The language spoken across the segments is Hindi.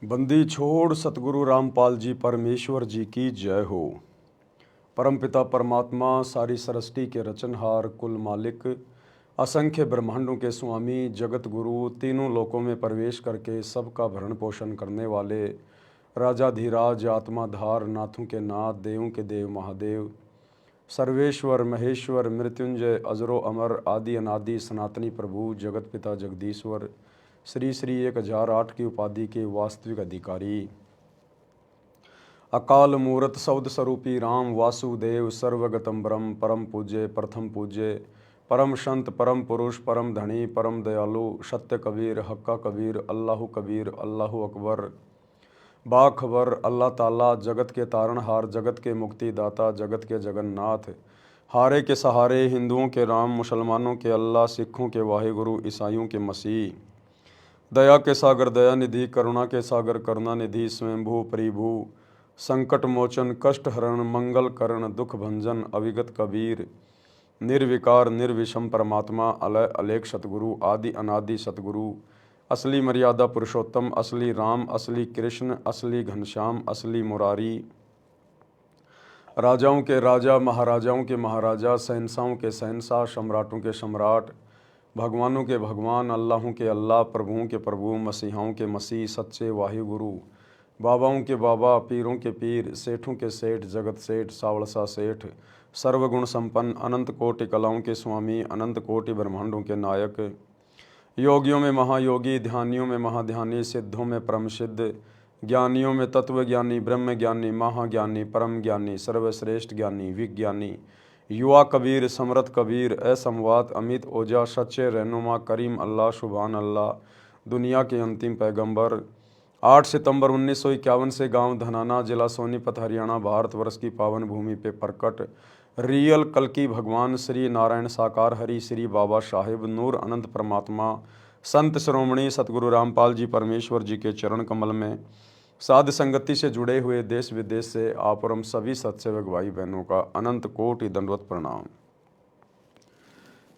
बंदी छोड़ सतगुरु रामपाल जी परमेश्वर जी की जय हो। परमपिता परमात्मा सारी सृष्टि के रचनहार कुल मालिक असंख्य ब्रह्मांडों के स्वामी जगत गुरु तीनों लोकों में प्रवेश करके सबका भरण पोषण करने वाले राजाधिराज आत्माधार नाथों के नाथ देवों के देव महादेव सर्वेश्वर महेश्वर मृत्युंजय अजरो अमर आदि अनादि सनातनी प्रभु जगत पिता जगदीश्वर श्री श्री 1008 की उपाधि के वास्तविक अधिकारी अकाल मूर्त सौद स्वरूपी राम वासुदेव सर्वगतम ब्रह्म परम पूज्य प्रथम पूज्य परम संत परम पुरुष परम धनी परम दयालु सत्य कबीर हक्का कबीर अल्लाह अकबर बाखबर अल्लाह ताला जगत के तारणहार जगत के मुक्तिदाता जगत के जगन्नाथ हारे के सहारे हिंदुओं के राम मुसलमानों के अल्लाह सिखों के वाहिगुरु ईसाइयों के मसीह दया के सागर दया निधि करुणा के सागर करुणा निधि स्वयंभू परिभू संकट मोचन कष्ट हरण मंगल करण दुख भंजन अविगत कबीर निर्विकार निर्विषम परमात्मा अलय अलेख सतगुरु आदि अनादि सतगुरु असली मर्यादा पुरुषोत्तम असली राम असली कृष्ण असली घनश्याम असली मुरारी राजाओं के राजा महाराजाओं के महाराजा शहंशाहों के शहंशाह सम्राटों के सम्राट भगवानों के भगवान अल्लाहों के अल्लाह प्रभुओं के प्रभु मसीहाओं के मसीह सच्चे वाहिगुरु बाबाओं के बाबा पीरों के पीर सेठों के सेठ जगत सेठ सावड़सा सेठ सर्वगुण संपन्न अनंत कोटि कलाओं के स्वामी अनंत कोटि ब्रह्मांडों के नायक योगियों में महायोगी ध्यानियों में महाध्यानी सिद्धों में परम सिद्ध ज्ञानियों में तत्वज्ञानी ब्रह्म ज्ञानी महाज्ञानी परम ज्ञानी सर्वश्रेष्ठ ज्ञानी विज्ञानी युवा कबीर समरथ कबीर असमवात अमित ओजा सच्चे रहनुमा करीम अल्लाह शुभान अल्लाह दुनिया के अंतिम पैगंबर 8 सितंबर 1951 से गांव धनाना जिला सोनीपत हरियाणा भारतवर्ष की पावन भूमि पे प्रकट रियल कल्कि भगवान श्री नारायण साकार हरि श्री बाबा साहेब नूर अनंत परमात्मा संत श्रोमणी सतगुरु रामपाल जी परमेश्वर जी के चरण कमल में साध संगति से जुड़े हुए देश विदेश से आप और हम सभी सत्सेवक भाई बहनों का अनंत कोटि दंडवत प्रणाम।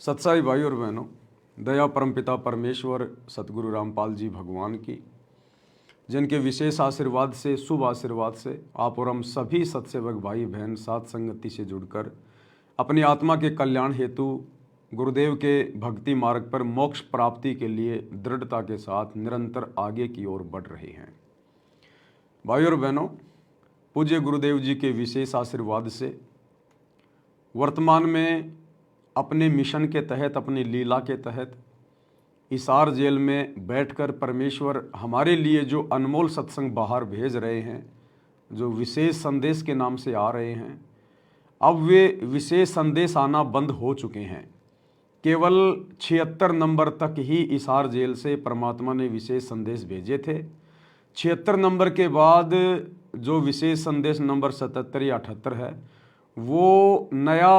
सत्साई भाई और बहनों, दया परमपिता परमेश्वर सतगुरु रामपाल जी भगवान की जिनके विशेष आशीर्वाद से शुभ आशीर्वाद से आप और हम सभी सत्सेवक भाई बहन साध संगति से जुड़कर अपनी आत्मा के कल्याण हेतु गुरुदेव के भक्ति मार्ग पर मोक्ष प्राप्ति के लिए दृढ़ता के साथ निरंतर आगे की ओर बढ़ रहे हैं। भाई और बहनों, पूज्य गुरुदेव जी के विशेष आशीर्वाद से वर्तमान में अपने मिशन के तहत अपनी लीला के तहत हिसार जेल में बैठकर परमेश्वर हमारे लिए जो अनमोल सत्संग बाहर भेज रहे हैं, जो विशेष संदेश के नाम से आ रहे हैं, अब वे विशेष संदेश आना बंद हो चुके हैं। केवल 76 नंबर तक ही हिसार जेल से परमात्मा ने विशेष संदेश भेजे थे। 76 नंबर के बाद जो विशेष संदेश नंबर 77 या 78 है वो नया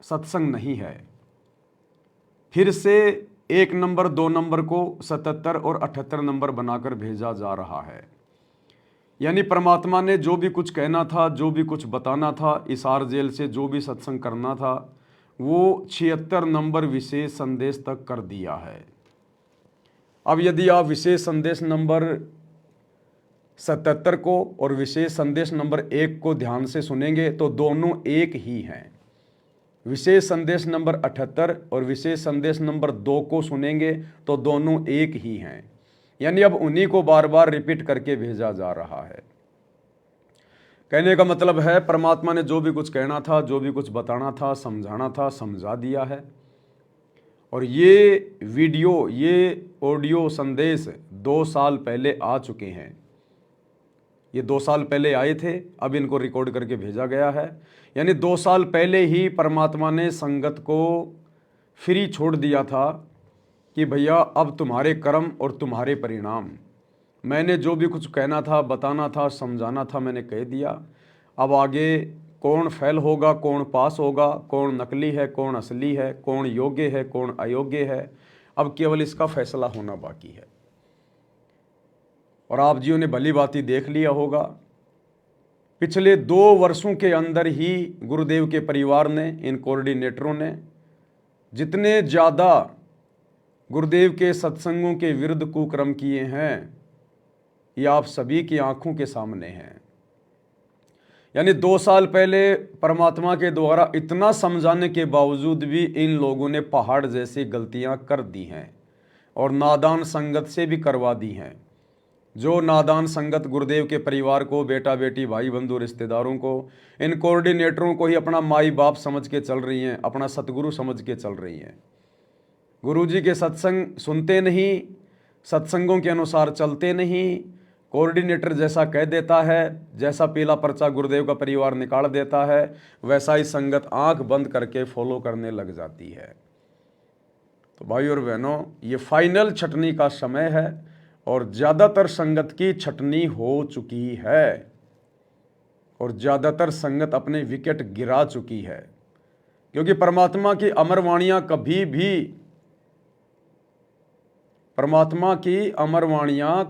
सत्संग नहीं है। फिर से 1 नंबर 2 नंबर को 77 और 78 नंबर बनाकर भेजा जा रहा है। यानी परमात्मा ने जो भी कुछ कहना था, जो भी कुछ बताना था, हिसार जेल से जो भी सत्संग करना था, वो 76 नंबर विशेष संदेश तक कर दिया है। अब यदि आप विशेष संदेश नंबर 77 को और विशेष संदेश नंबर 1 को ध्यान से सुनेंगे तो दोनों एक ही हैं। विशेष संदेश नंबर 78 और विशेष संदेश नंबर 2 को सुनेंगे तो दोनों एक ही हैं। यानी अब उन्हीं को बार बार रिपीट करके भेजा जा रहा है। कहने का मतलब है परमात्मा ने जो भी कुछ कहना था, जो भी कुछ बताना था, समझाना था, समझा दिया है। और ये वीडियो, ये ऑडियो संदेश 2 साल पहले आ चुके हैं। ये 2 साल पहले आए थे, अब इनको रिकॉर्ड करके भेजा गया है। यानी 2 साल पहले ही परमात्मा ने संगत को फ्री छोड़ दिया था कि भैया अब तुम्हारे कर्म और तुम्हारे परिणाम। मैंने जो भी कुछ कहना था, बताना था, समझाना था, मैंने कह दिया। अब आगे कौन फेल होगा, कौन पास होगा, कौन नकली है, कौन असली है, कौन योग्य है, कौन अयोग्य है, अब केवल इसका फैसला होना बाकी है। और आप जियों ने भली भांति देख लिया होगा, पिछले 2 वर्षों के अंदर ही गुरुदेव के परिवार ने, इन कोऑर्डिनेटरों ने जितने ज़्यादा गुरुदेव के सत्संगों के विरुद्ध कुकर्म किए हैं, ये आप सभी की आंखों के सामने हैं। यानी 2 साल पहले परमात्मा के द्वारा इतना समझाने के बावजूद भी इन लोगों ने पहाड़ जैसी गलतियां कर दी हैं और नादान संगत से भी करवा दी हैं। जो नादान संगत गुरुदेव के परिवार को, बेटा बेटी, भाई बंधु, रिश्तेदारों को, इन कोऑर्डिनेटरों को ही अपना माई बाप समझ के चल रही हैं, अपना सतगुरु समझ के चल रही हैं। गुरुजी के सत्संग सुनते नहीं, सत्संगों के अनुसार चलते नहीं, कोऑर्डिनेटर जैसा कह देता है, जैसा पीला पर्चा गुरुदेव का परिवार निकाल देता है, वैसा ही संगत आंख बंद करके फॉलो करने लग जाती है। तो भाई और बहनों, ये फाइनल छटनी का समय है और ज़्यादातर संगत की छटनी हो चुकी है और ज़्यादातर संगत अपने विकेट गिरा चुकी है, क्योंकि परमात्मा की अमर वाणियाँ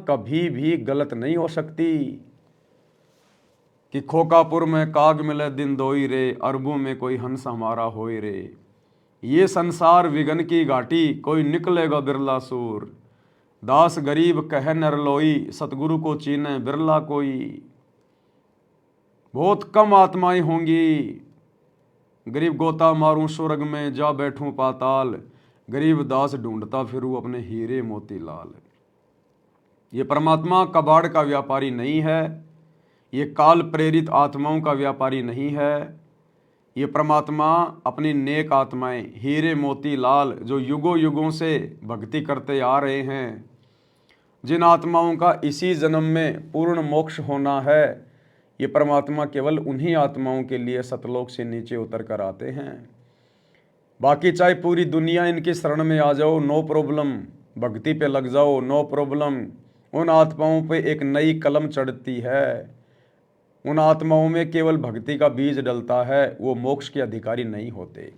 कभी भी गलत नहीं हो सकती। कि खोकापुर में काग मिले दिन दोई रे, अरबों में कोई हंस हमारा होए रे। ये संसार विघन की घाटी, कोई निकलेगा बिरला सूर। दास गरीब कह नरलोई, सतगुरु को चीने बिरला कोई। बहुत कम आत्माएं होंगी, गरीब गोता मारूं स्वर्ग में, जा बैठूं पाताल। गरीब दास ढूंढता फिरूं अपने हीरे मोती लाल। ये परमात्मा कबाड़ का व्यापारी नहीं है, ये काल प्रेरित आत्माओं का व्यापारी नहीं है। ये परमात्मा अपनी नेक आत्माएं, हीरे मोती लाल, जो युगों युगों से भक्ति करते आ रहे हैं, जिन आत्माओं का इसी जन्म में पूर्ण मोक्ष होना है, ये परमात्मा केवल उन्हीं आत्माओं के लिए सतलोक से नीचे उतर कर आते हैं। बाकी चाहे पूरी दुनिया इनकी शरण में आ जाओ, नो प्रॉब्लम, भक्ति पे लग जाओ, नो प्रॉब्लम। उन आत्माओं पे एक नई कलम चढ़ती है, उन आत्माओं में केवल भक्ति का बीज डलता है, वो मोक्ष के अधिकारी नहीं होते।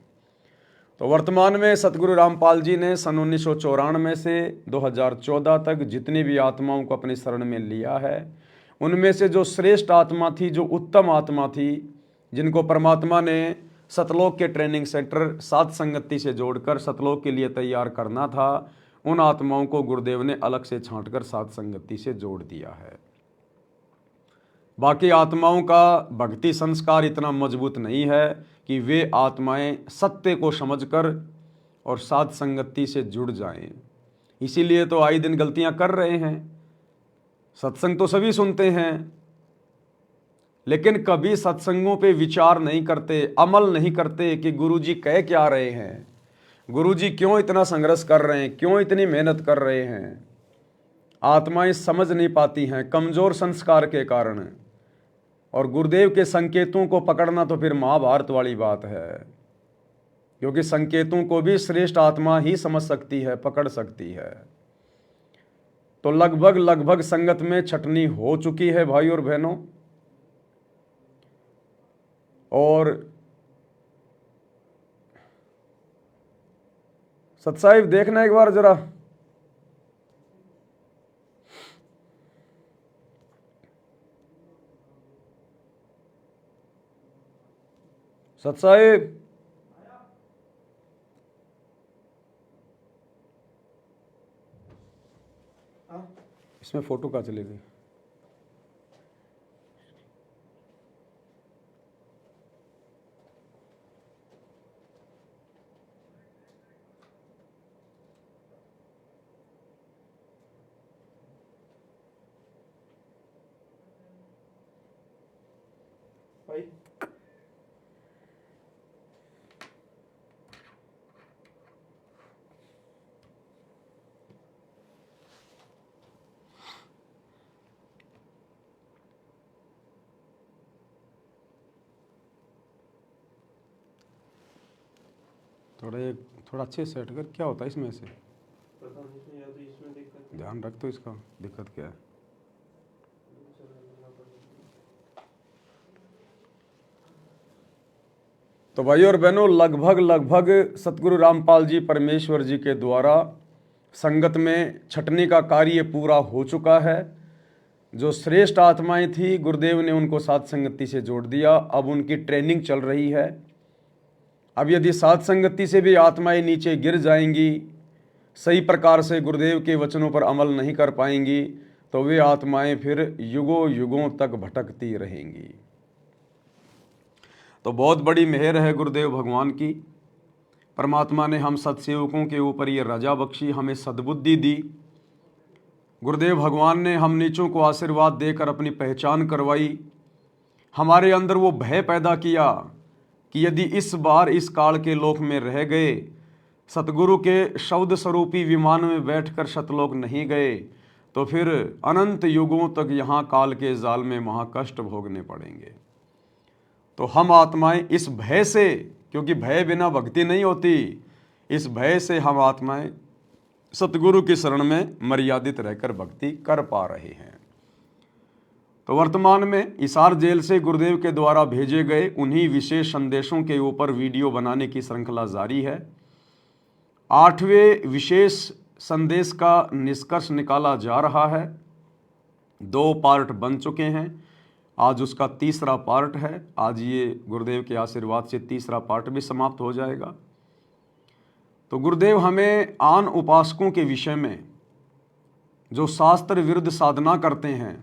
तो वर्तमान में सतगुरु रामपाल जी ने सन 1994 से 2014 तक जितनी भी आत्माओं को अपनी शरण में लिया है, उनमें से जो श्रेष्ठ आत्मा थी, जो उत्तम आत्मा थी, जिनको परमात्मा ने सतलोक के ट्रेनिंग सेंटर सात संगति से जोड़कर सतलोक के लिए तैयार करना था, उन आत्माओं को गुरुदेव ने अलग से छांटकर सात संगति से जोड़ दिया है। बाकी आत्माओं का भक्ति संस्कार इतना मजबूत नहीं है कि वे आत्माएं सत्य को समझकर और सात संगति से जुड़ जाएं। इसीलिए तो आए दिन गलतियां कर रहे हैं। सत्संग तो सभी सुनते हैं, लेकिन कभी सत्संगों पे विचार नहीं करते, अमल नहीं करते कि गुरुजी कह क्या रहे हैं, गुरुजी क्यों इतना संघर्ष कर रहे हैं, क्यों इतनी मेहनत कर रहे हैं। आत्माएं समझ नहीं पाती हैं कमजोर संस्कार के कारण, और गुरुदेव के संकेतों को पकड़ना तो फिर महाभारत वाली बात है, क्योंकि संकेतों को भी श्रेष्ठ आत्मा ही समझ सकती है, पकड़ सकती है। तो लगभग संगत में छटनी हो चुकी है भाई और बहनों। और सतसाहिब देखना एक बार जरा, सतसाहिब इसमें फोटो कहाँ चली गई? थोड़ा अच्छे से सेट कर। क्या होता है इसमें से? पता नहीं, या तो इसमें दिक्कत, ध्यान रख तो इसका दिक्कत क्या है। तो भाई और बहनों, लगभग सतगुरु रामपाल जी परमेश्वर जी के द्वारा संगत में छटनी का कार्य पूरा हो चुका है। जो श्रेष्ठ आत्माएं थी, गुरुदेव ने उनको सात संगति से जोड़ दिया। अब उनकी ट्रेनिंग चल रही है। अब यदि सात संगति से भी आत्माएं नीचे गिर जाएंगी सही प्रकार से गुरुदेव के वचनों पर अमल नहीं कर पाएंगी तो वे आत्माएं फिर युगों युगों तक भटकती रहेंगी। तो बहुत बड़ी मेहर है गुरुदेव भगवान की। परमात्मा ने हम सत्सेवकों के ऊपर ये रजा बख्शी, हमें सद्बुद्धि दी। गुरुदेव भगवान ने हम नीचों को आशीर्वाद देकर अपनी पहचान करवाई। हमारे अंदर वो भय पैदा किया कि यदि इस बार इस काल के लोक में रह गए, सतगुरु के शब्द स्वरूपी विमान में बैठकर शतलोक नहीं गए, तो फिर अनंत युगों तक यहाँ काल के जाल में महाकष्ट भोगने पड़ेंगे। तो हम आत्माएं इस भय से, क्योंकि भय बिना भक्ति नहीं होती, इस भय से हम आत्माएं सतगुरु की शरण में मर्यादित रहकर भक्ति कर पा रहे हैं। तो वर्तमान में हिसार जेल से गुरुदेव के द्वारा भेजे गए उन्हीं विशेष संदेशों के ऊपर वीडियो बनाने की श्रृंखला जारी है। 8वें विशेष संदेश का निष्कर्ष निकाला जा रहा है। 2 पार्ट बन चुके हैं, आज उसका तीसरा पार्ट है। आज ये गुरुदेव के आशीर्वाद से तीसरा पार्ट भी समाप्त हो जाएगा। तो गुरुदेव हमें आन उपासकों के विषय में जो शास्त्र विरुद्ध साधना करते हैं,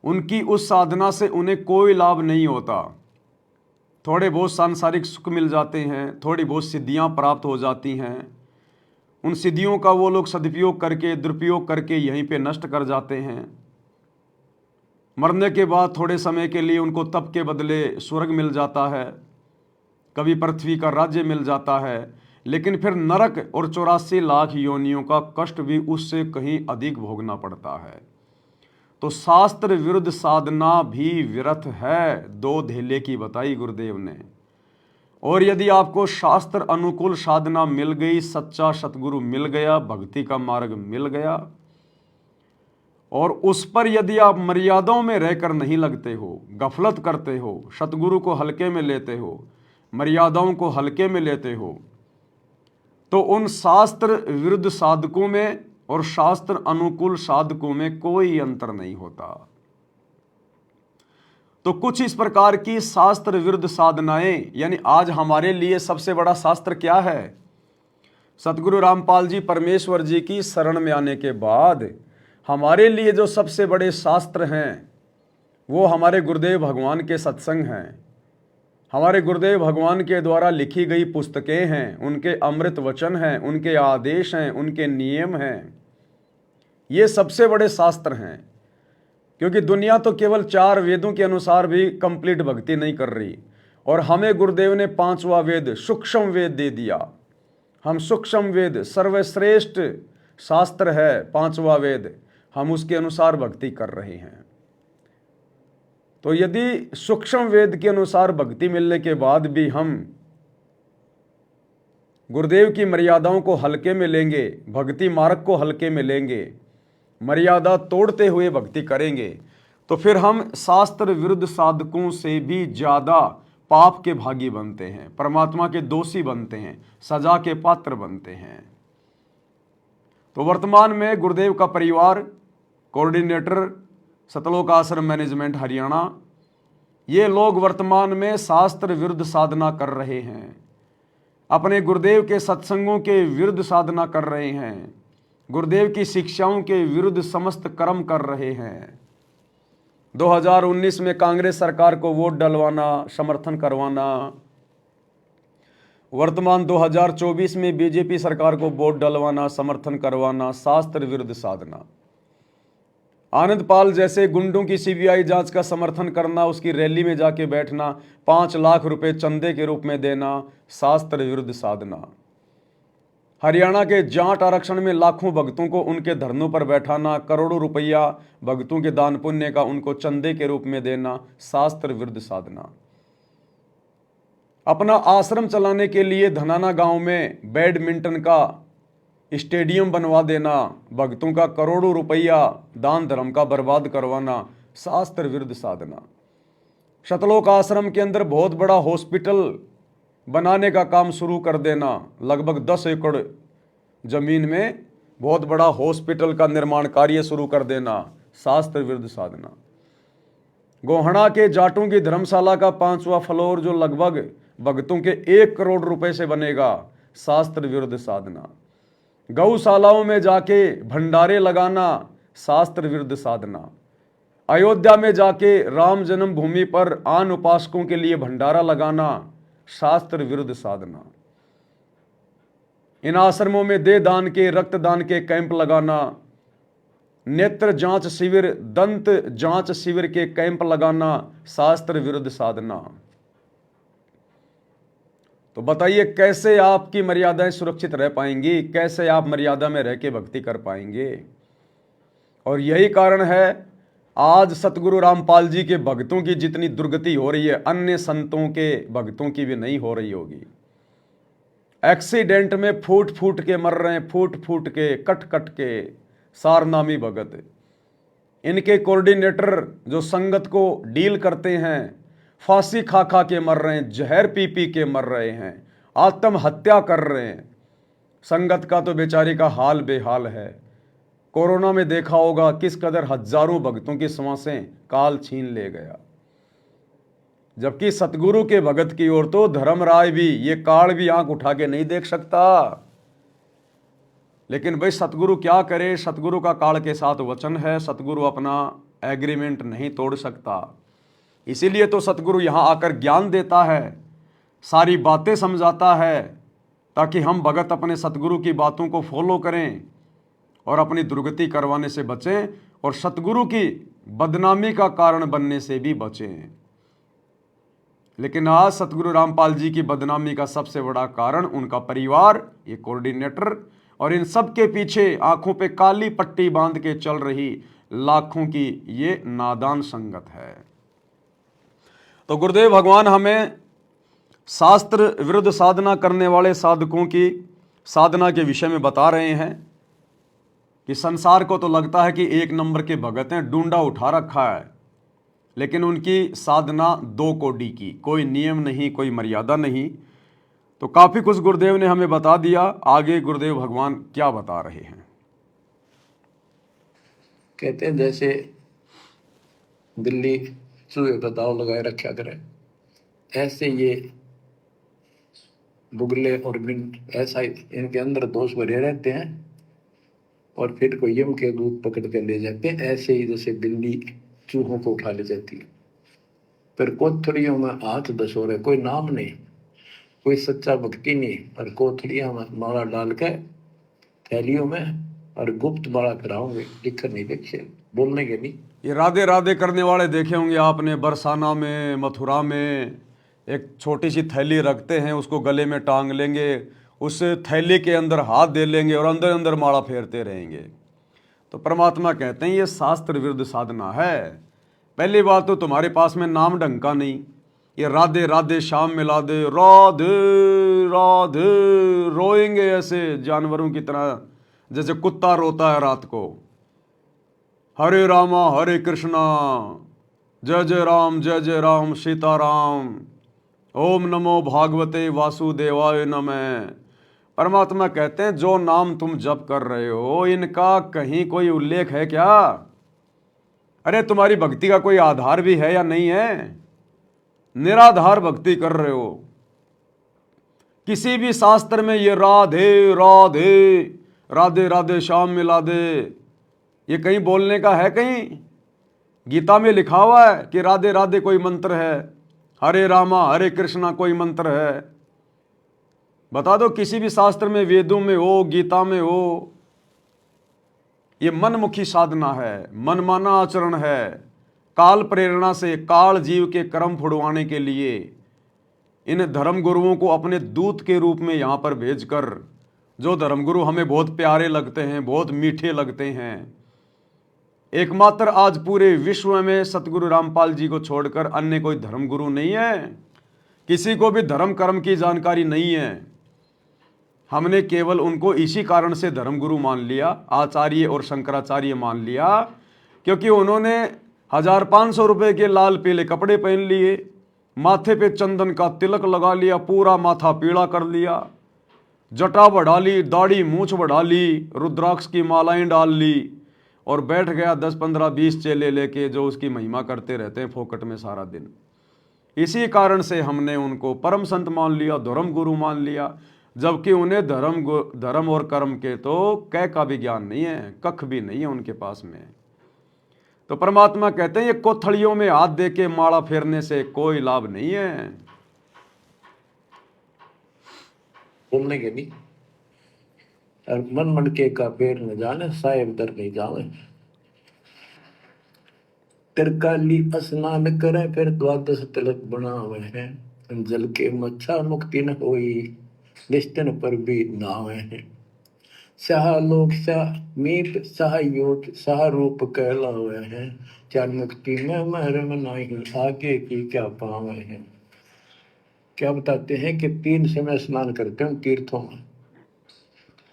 उनकी उस साधना से उन्हें कोई लाभ नहीं होता। थोड़े बहुत सांसारिक सुख मिल जाते हैं, थोड़ी बहुत सिद्धियां प्राप्त हो जाती हैं। उन सिद्धियों का वो लोग सदुपयोग करके, दुरुपयोग करके यहीं पे नष्ट कर जाते हैं। मरने के बाद थोड़े समय के लिए उनको तप के बदले स्वर्ग मिल जाता है, कभी पृथ्वी का राज्य मिल जाता है, लेकिन फिर नरक और 84 लाख योनियों का कष्ट भी उससे कहीं अधिक भोगना पड़ता है। तो शास्त्र विरुद्ध साधना भी व्यर्थ है, 2 धेले की बताई गुरुदेव ने। और यदि आपको शास्त्र अनुकूल साधना मिल गई, सच्चा सतगुरु मिल गया, भक्ति का मार्ग मिल गया, और उस पर यदि आप मर्यादाओं में रहकर नहीं लगते हो, गफलत करते हो, सतगुरु को हल्के में लेते हो, मर्यादाओं को हल्के में लेते हो, तो उन शास्त्र विरुद्ध साधकों में और शास्त्र अनुकूल साधकों में कोई अंतर नहीं होता। तो कुछ इस प्रकार की शास्त्र विरुद्ध साधनाएं, यानी आज हमारे लिए सबसे बड़ा शास्त्र क्या है? सतगुरु रामपाल जी परमेश्वर जी की शरण में आने के बाद हमारे लिए जो सबसे बड़े शास्त्र हैं वो हमारे गुरुदेव भगवान के सत्संग हैं, हमारे गुरुदेव भगवान के द्वारा लिखी गई पुस्तकें हैं, उनके अमृत वचन हैं, उनके आदेश हैं, उनके नियम हैं। ये सबसे बड़े शास्त्र हैं, क्योंकि दुनिया तो केवल 4 वेदों के अनुसार भी कंप्लीट भक्ति नहीं कर रही, और हमें गुरुदेव ने 5वां वेद सूक्ष्म वेद दे दिया। हम सूक्ष्म वेद, सर्वश्रेष्ठ शास्त्र है 5वां वेद, हम उसके अनुसार भक्ति कर रहे हैं। तो यदि सूक्ष्म वेद के अनुसार भक्ति मिलने के बाद भी हम गुरुदेव की मर्यादाओं को हल्के में लेंगे, भक्ति मार्ग को हल्के में लेंगे, मर्यादा तोड़ते हुए भक्ति करेंगे, तो फिर हम शास्त्र विरुद्ध साधकों से भी ज्यादा पाप के भागी बनते हैं, परमात्मा के दोषी बनते हैं, सजा के पात्र बनते हैं। तो वर्तमान में गुरुदेव का परिवार, कोऑर्डिनेटर सतलोक आश्रम मैनेजमेंट हरियाणा, ये लोग वर्तमान में शास्त्र विरुद्ध साधना कर रहे हैं, अपने गुरुदेव के सत्संगों के विरुद्ध साधना कर रहे हैं, गुरुदेव की शिक्षाओं के विरुद्ध समस्त कर्म कर रहे हैं। 2019 में कांग्रेस सरकार को वोट डलवाना, समर्थन करवाना, वर्तमान 2024 में बीजेपी सरकार को वोट डलवाना, समर्थन करवाना, शास्त्र विरुद्ध साधना। आनंद पाल जैसे गुंडों की सीबीआई जांच का समर्थन करना, उसकी रैली में जाके बैठना, 5 लाख रुपए चंदे के रूप में देना, शास्त्र विरुद्ध साधना। हरियाणा के जाट आरक्षण में लाखों भक्तों को उनके धरनों पर बैठाना, करोड़ों रुपया भक्तों के दान पुण्य का उनको चंदे के रूप में देना, शास्त्र विरुद्ध साधना। अपना आश्रम चलाने के लिए धनाना गांव में बैडमिंटन का स्टेडियम बनवा देना, भक्तों का करोड़ों रुपया दान धर्म का बर्बाद करवाना, शास्त्र विरुद्ध साधना। शतलोक आश्रम के अंदर बहुत बड़ा हॉस्पिटल बनाने का काम शुरू कर देना, लगभग 10 एकड़ जमीन में बहुत बड़ा हॉस्पिटल का निर्माण कार्य शुरू कर देना, शास्त्र विरुद्ध साधना। गोहना के जाटों की धर्मशाला का 5वां फ्लोर जो लगभग भक्तों के 1 करोड़ रुपए से बनेगा, शास्त्र विरुद्ध साधना। गौशालाओं में जाके भंडारे लगाना शास्त्र विरुद्ध साधना, अयोध्या में जाके राम जन्मभूमि पर आन उपासकों के लिए भंडारा लगाना शास्त्र विरुद्ध साधना, इन आश्रमों में दे दान के रक्तदान के कैंप लगाना, नेत्र जांच शिविर दंत जांच शिविर के कैंप लगाना शास्त्र विरुद्ध साधना। तो बताइए कैसे आपकी मर्यादाएं सुरक्षित रह पाएंगी, कैसे आप मर्यादा में रह के भक्ति कर पाएंगे। और यही कारण है आज सतगुरु रामपाल जी के भक्तों की जितनी दुर्गति हो रही है, अन्य संतों के भक्तों की भी नहीं हो रही होगी। एक्सीडेंट में फूट फूट के मर रहे हैं, फूट फूट के कट कट के सारनामी भगत। इनके कोऑर्डिनेटर जो संगत को डील करते हैं फांसी खा खा के मर रहे हैं, जहर पी पी के मर रहे हैं, आत्महत्या कर रहे हैं। संगत का तो बेचारी का हाल बेहाल है। कोरोना में देखा होगा किस कदर हजारों भक्तों की सांसें काल छीन ले गया। जबकि सतगुरु के भगत की ओर तो धर्मराय भी, ये काल भी आंख उठा के नहीं देख सकता। लेकिन भाई सतगुरु क्या करे, सतगुरु का काल के साथ वचन है, सतगुरु अपना एग्रीमेंट नहीं तोड़ सकता। इसीलिए तो सतगुरु यहाँ आकर ज्ञान देता है, सारी बातें समझाता है, ताकि हम भगत अपने सतगुरु की बातों को फॉलो करें और अपनी दुर्गति करवाने से बचें और सतगुरु की बदनामी का कारण बनने से भी बचें। लेकिन आज सतगुरु रामपाल जी की बदनामी का सबसे बड़ा कारण उनका परिवार, ये कोऑर्डिनेटर और इन सब के पीछे आंखों पे काली पट्टी बांध के चल रही लाखों की ये नादान संगत है। तो गुरुदेव भगवान हमें शास्त्र विरुद्ध साधना करने वाले साधकों की साधना के विषय में बता रहे हैं कि संसार को तो लगता है कि एक नंबर के भगत हैं, डूंडा उठा रखा है, लेकिन उनकी साधना दो कोडी की, कोई नियम नहीं, कोई मर्यादा नहीं। तो काफी कुछ गुरुदेव ने हमें बता दिया। आगे गुरुदेव भगवान क्या बता रहे हैं। कहते हैं जैसे बिल्ली चूहे का दाव लगाए रखा करे, ऐसे ये बुगले और मिंट ऐसा इनके अंदर दोष भरे रहते हैं और फिर कोई यम के दूध पकड़ कर ले जाते हैं। ऐसे ही जैसे बिल्ली चूहों को उठा ले जाती है, फिर कोथड़ियों में हाथ दसो रहे, कोई नाम नहीं, कोई सच्चा भक्ति नहीं, पर कोथड़ियों में माला डाल के थैलियों में और गुप्त माला कराओगे, लिखकर नहीं देखे, बोलने के नहीं। ये राधे राधे करने वाले देखे होंगे आपने, बरसाना में मथुरा में एक छोटी सी थैली रखते हैं, उसको गले में टांग लेंगे, उस थैली के अंदर हाथ दे लेंगे और अंदर अंदर माला फेरते रहेंगे। तो परमात्मा कहते हैं ये शास्त्र विरुद्ध साधना है। पहली बात तो तुम्हारे पास में नाम ढंग का नहीं, ये राधे राधे शाम मिला दे, राधे राधे रोएंगे ऐसे जानवरों की तरह, जैसे कुत्ता रोता है रात को। हरे रामा हरे कृष्णा, जय जय राम सीताराम, ओम नमो भागवते वासुदेवाय नमः। परमात्मा कहते हैं जो नाम तुम जप कर रहे हो इनका कहीं कोई उल्लेख है क्या? अरे तुम्हारी भक्ति का कोई आधार भी है या नहीं है? निराधार भक्ति कर रहे हो। किसी भी शास्त्र में ये राधे राधे राधे राधे श्याम मिला दे, ये कहीं बोलने का है? कहीं गीता में लिखा हुआ है कि राधे राधे कोई मंत्र है, हरे रामा हरे कृष्णा कोई मंत्र है? बता दो किसी भी शास्त्र में, वेदों में हो, गीता में हो। ये मनमुखी साधना है, मनमाना आचरण है। काल प्रेरणा से काल जीव के कर्म फुड़वाने के लिए इन धर्मगुरुओं को अपने दूत के रूप में यहाँ पर भेजकर, जो धर्मगुरु हमें बहुत प्यारे लगते हैं, बहुत मीठे लगते हैं, एकमात्र आज पूरे विश्व में सतगुरु रामपाल जी को छोड़कर अन्य कोई धर्मगुरु नहीं है। किसी को भी धर्म कर्म की जानकारी नहीं है। हमने केवल उनको इसी कारण से धर्मगुरु मान लिया, आचार्य और शंकराचार्य मान लिया, क्योंकि उन्होंने 1500 रुपए के लाल पीले कपड़े पहन लिए, माथे पे चंदन का तिलक लगा लिया, पूरा माथा पीला कर लिया, जटा बढ़ा ली, दाढ़ी मूछ बढ़ा ली, रुद्राक्ष की मालाएं डाल ली और बैठ गया 10 15 20 चेले लेके जो उसकी महिमा करते रहते हैं फोकट में सारा दिन। इसी कारण से हमने उनको परम संत मान लिया, धर्म गुरु मान लिया। जबकि उन्हें धर्म और कर्म के तो कै का भी ज्ञान नहीं है, कख भी नहीं है उनके पास में। तो परमात्मा कहते हैं ये कोथड़ियों में हाथ दे के माला फेरने से कोई लाभ नहीं है। बोलने के नहीं, और मन मटके का पेड़ न जाने, साहेब दर नहीं जावे। तिरकाली स्नान करे फिर द्वादश तिलक बनावे हैं, जल के मच्छा मुक्ति न होई, निश्चन पर भी नावे हैं। शाह लोक शाह मीत शाह योग शाह रूप कहलावे हैं, चार मुक्ति में मरम नहीं, आगे की क्या पावे हैं। क्या बताते हैं कि 3 समय स्नान करते हैं तीर्थों में,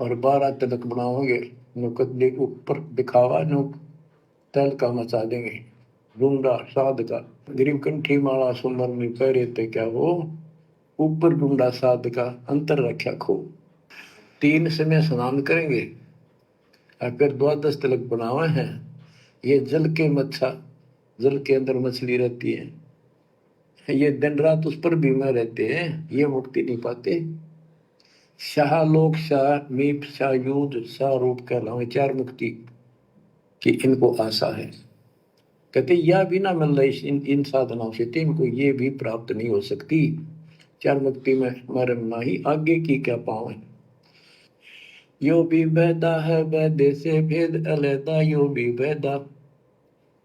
और 12 तिलक बनाओगे, नुकदे के ऊपर दिखावा नु तल का मचा देंगे, डूंडा साध का गरीब कंठी माला सुमर में पहरे ते क्या हो, ऊपर डूंडा साध का अंतर रखा खो। 3 समय स्नान करेंगे और फिर द्वादश तिलक बनावे हैं। ये जल के मच्छा, जल के अंदर मछली रहती है, ये दिन रात उस पर बीमार रहते हैं, ये मुक्ति नहीं पाते। शाह लोक शाह मीप शाह युद्ध शाह रूप कहलावे, 4 मुक्ति की इनको आशा है। कहते या भी ना मिल रही इन साधनाओं से, इनको ये भी प्राप्त नहीं हो सकती। 4 मुक्ति में मरम नाही, आगे की क्या पावे। यो भी वैदा है वैदे से भेद अलैदा, यो भी वैदा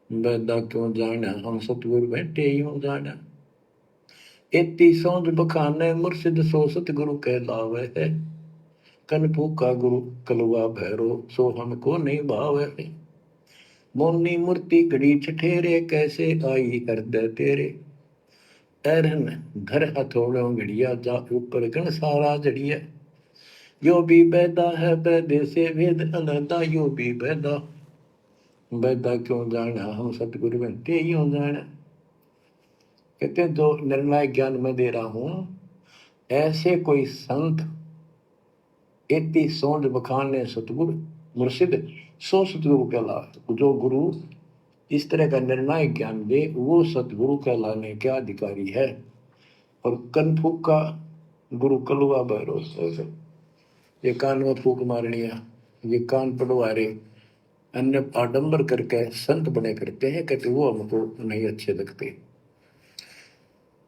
वैदा क्यों जाना, हम सतगुरु बैठे यूं जाना। एती सौंध बखाने मुर्शिद सो सतगुरु कहलावे है, कन फूका गुरु कलवा भैरो सो हमको नहीं भावे। मोनी मूर्ति घड़ी ठठेरे कैसे आई हृदय तेरे, ऐरन घर हथौड़ों घड़िया जा ऊपर गण सारा जड़िया। यो भी बैदा है वैदे से भेद अलैदा, यो भी बैदा बैदा क्यों जाना, हम सतगुरु बनते यूं जाना। कहते हैं जो निर्णायक ज्ञान मैं दे रहा हूं, ऐसे कोई संत एती सौंध बखाने सतगुरु मुर्शिद सो सतगुरु कहला। जो गुरु इस तरह का निर्णायक ज्ञान दे वो सतगुरु कहलाने के अधिकारी है। और कन फूका गुरु कलुआ भैरो, ये कान में फूक मारनिया, ये कान पड़वारे, अन्य आडंबर करके संत बने करते हैं, कहते वो हमको नहीं अच्छे लगते।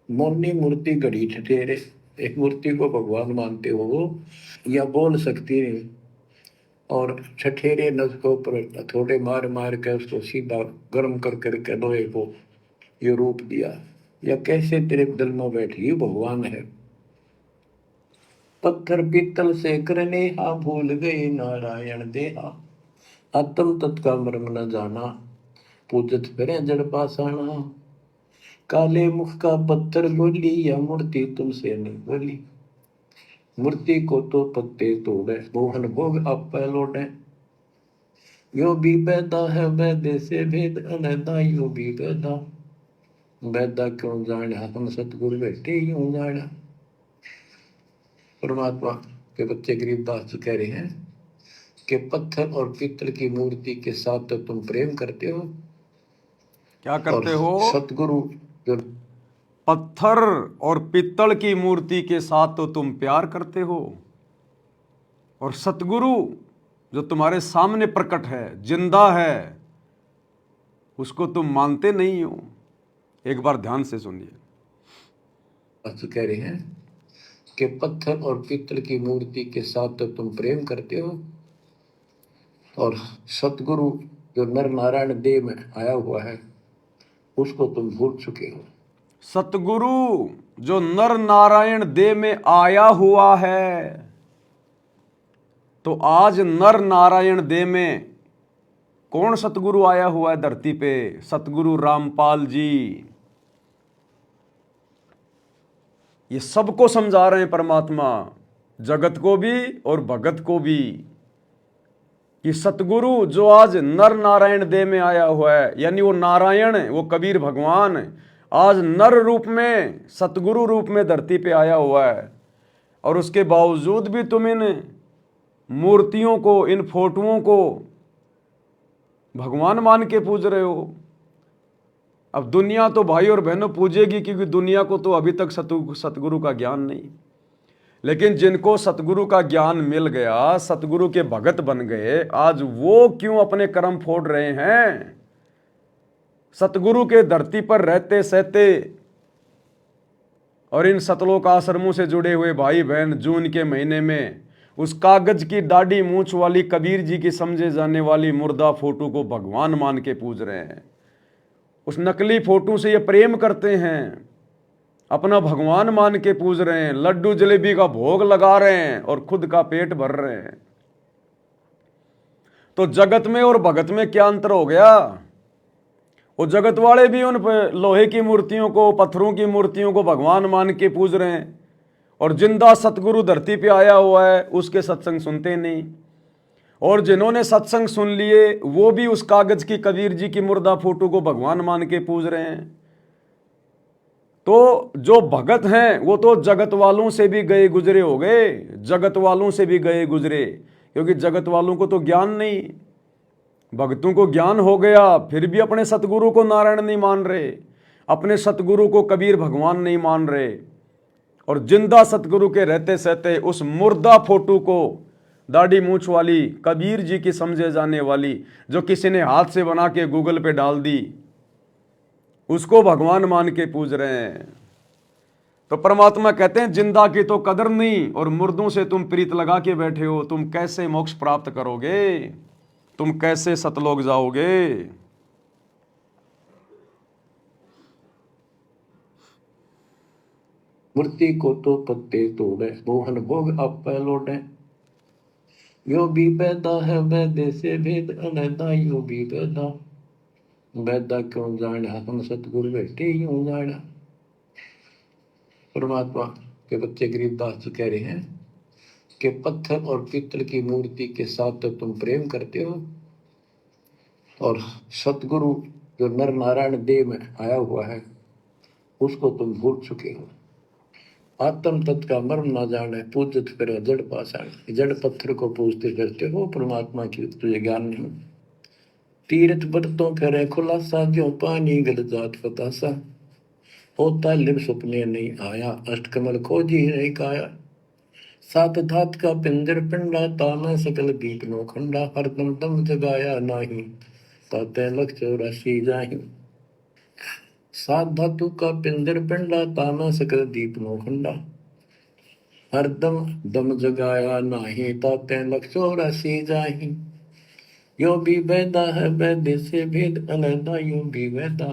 मोनी मूर्ति घड़ी ठठेरे, एक मूर्ति को भगवान मानते हो या बोल सकती नहीं, और ठठेरे नसकों पर थोड़े मार मार के उसको सीधा गर्म कर करके लोहे को ये रूप दिया, या कैसे तेरे दिल में बैठी भगवान है। पत्थर पीतल से करने हा, भूल गए नारायण देहा, आत्म तत्का मर्म न जाना, पूजत फिरे जड़ पासाना। काले मुख का पत्थर बोली, या मूर्ति तुमसे नहीं बोली, मूर्ति को तो पत्ते तोड़े, मोहन भोग आप लौटे। यो भी बैदा है वैदे से भेद अलैदा, यो भी बैदा बैदा क्यों जाना, हम सतगुरु बैठे यूं जाना। परमात्मा के बच्चे गरीबदास जी कह रहे हैं कि पत्थर और पीतल की मूर्ति के साथ तो तुम प्रेम करते हो, क्या करते हो? सतगुरु जो पत्थर और पित्तल की मूर्ति के साथ तो तुम प्यार करते हो, और सतगुरु जो तुम्हारे सामने प्रकट है, जिंदा है, उसको तुम मानते नहीं हो। एक बार ध्यान से सुनिए। कह रहे हैं कि पत्थर और पीतल की मूर्ति के साथ तो तुम प्रेम करते हो, और सतगुरु जो नर नारायण देह में आया हुआ है उसको तुम भूल चुके हो। सतगुरु जो नर नारायण देह में आया हुआ है, तो आज नर नारायण देह में कौन सतगुरु आया हुआ है धरती पे? सतगुरु रामपाल जी। ये सबको समझा रहे हैं परमात्मा, जगत को भी और भगत को भी, कि सतगुरु जो आज नर नारायण देह में आया हुआ है, यानी वो नारायण, वो कबीर भगवान आज नर रूप में, सतगुरु रूप में धरती पे आया हुआ है, और उसके बावजूद भी तुम इन मूर्तियों को, इन फोटोओं को भगवान मान के पूज रहे हो। अब दुनिया तो भाई और बहनों पूजेगी, क्योंकि दुनिया को तो अभी तक सतगुरु का ज्ञान नहीं। लेकिन जिनको सतगुरु का ज्ञान मिल गया, सतगुरु के भगत बन गए, आज वो क्यों अपने कर्म फोड़ रहे हैं? सतगुरु के धरती पर रहते सहते और इन सतलोक आश्रमों से जुड़े हुए भाई बहन जून के महीने में उस कागज की दाढ़ी मूंछ वाली कबीर जी की समझे जाने वाली मुर्दा फोटो को भगवान मान के पूज रहे हैं। उस नकली फोटो से ये प्रेम करते हैं, अपना भगवान मान के पूज रहे हैं, लड्डू जलेबी का भोग लगा रहे हैं और खुद का पेट भर रहे हैं। तो जगत में और भगत में क्या अंतर हो गया? वो जगत वाले भी उन लोहे की मूर्तियों को, पत्थरों की मूर्तियों को भगवान मान के पूज रहे हैं, और जिंदा सतगुरु धरती पे आया हुआ है उसके सत्संग सुनते नहीं। और जिन्होंने सत्संग सुन लिए वो भी उस कागज की कबीर जी की मुर्दा फोटो को भगवान मान के पूज रहे हैं। तो जो भगत हैं वो तो जगत वालों से भी गए गुजरे हो गए, जगत वालों से भी गए गुजरे, क्योंकि जगत वालों को तो ज्ञान नहीं, भक्तों को ज्ञान हो गया, फिर भी अपने सतगुरु को नारायण नहीं मान रहे, अपने सतगुरु को कबीर भगवान नहीं मान रहे, और जिंदा सतगुरु के रहते सहते उस मुर्दा फोटो को, दाढ़ी मूंछ वाली कबीर जी की समझे जाने वाली, जो किसी ने हाथ से बना के गूगल पे डाल दी, उसको भगवान मान के पूज रहे हैं। तो परमात्मा कहते हैं जिंदा की तो कदर नहीं और मुर्दों से तुम प्रीत लगा के बैठे हो, तुम कैसे मोक्ष प्राप्त करोगे, तुम कैसे सतलोक जाओगे? मूर्ति को तो पत्ते तोड़े, मोहन भोग आप लौटे। यो भी पैदा है वैद्य से भेद अलैदा, यो भी पैदा वैदा क्यों जाना, हम सतगुरु बैठे यूं जाना। परमात्मा के बच्चे गरीबदास जी कह रहे हैं कि पत्थर और पीतल की मूर्ति के साथ तो तुम प्रेम करते हो, और सतगुरु जो नर नारायण देव में आया हुआ है उसको तुम भूल चुके हो। आत्म तत्व का मर्म ना जाने, पूजत फिर जड़ पाषाण। जड़ पत्थर को पूजते फिरते हो, परमात्मा की तुझे ज्ञान नहीं। तीर्थ बरतों करे खुलासा, जो पानी गल जात फतासा। होता लिव सुपने नहीं आया, अष्टकमल खोजी नहीं काया। सात धात का पिंजर पिंडा, ताना सकल दीप नो खंडा। हरदम दम जगाया नाही, ताते लख 84 जाहि। सात धातु का पिंजर पिंडा, ताना सकल दीप नो खंडा। हरदम दम जगाया नाही, ताते लख 84 जाहि। यो भी वैदा है वैद्य से भेद अलैदा, यो भी वैदा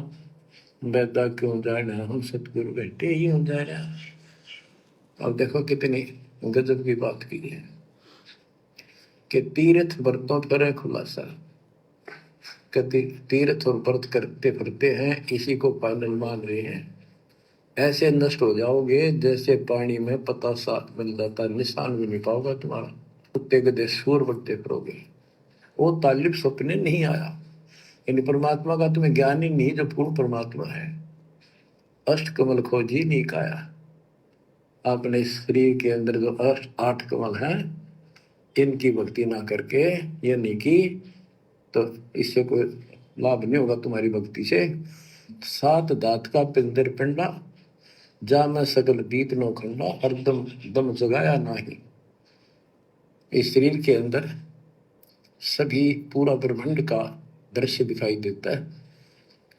वैदा क्यों जाना, हम सतगुरु बैठे ही हो जा रहा। अब देखो कितनी गजब की बात की है कि तीर्थ व्रतों पर खुलासा। कहते तीर्थ और व्रत करते फिरते हैं, इसी को पालन मान रहे हैं। ऐसे नष्ट हो जाओगे जैसे पानी में पतासा बन जाता, निशान भी नहीं पाओगा तुम्हारा। कुत्ते गधे सूर बनते फिरोगे। वो तालिब सपने नहीं आया, यानी परमात्मा का तुम्हें ज्ञान ही नहीं, जो पूर्ण परमात्मा है। अष्टकमल खोजी नहीं काया। अपने शरीर के अंदर जो 8 कमल हैं, इनकी भक्ति ना करके ये नहीं की तो इससे कोई लाभ नहीं होगा तुम्हारी भक्ति से। 7 दात का पिंदर पिंडा, जा मैं सकल दीप नो खंडा। हरदम दम जगाया नाही। इस शरीर के अंदर सभी पूरा ब्रह्मांड का दृश्य दिखाई देता है,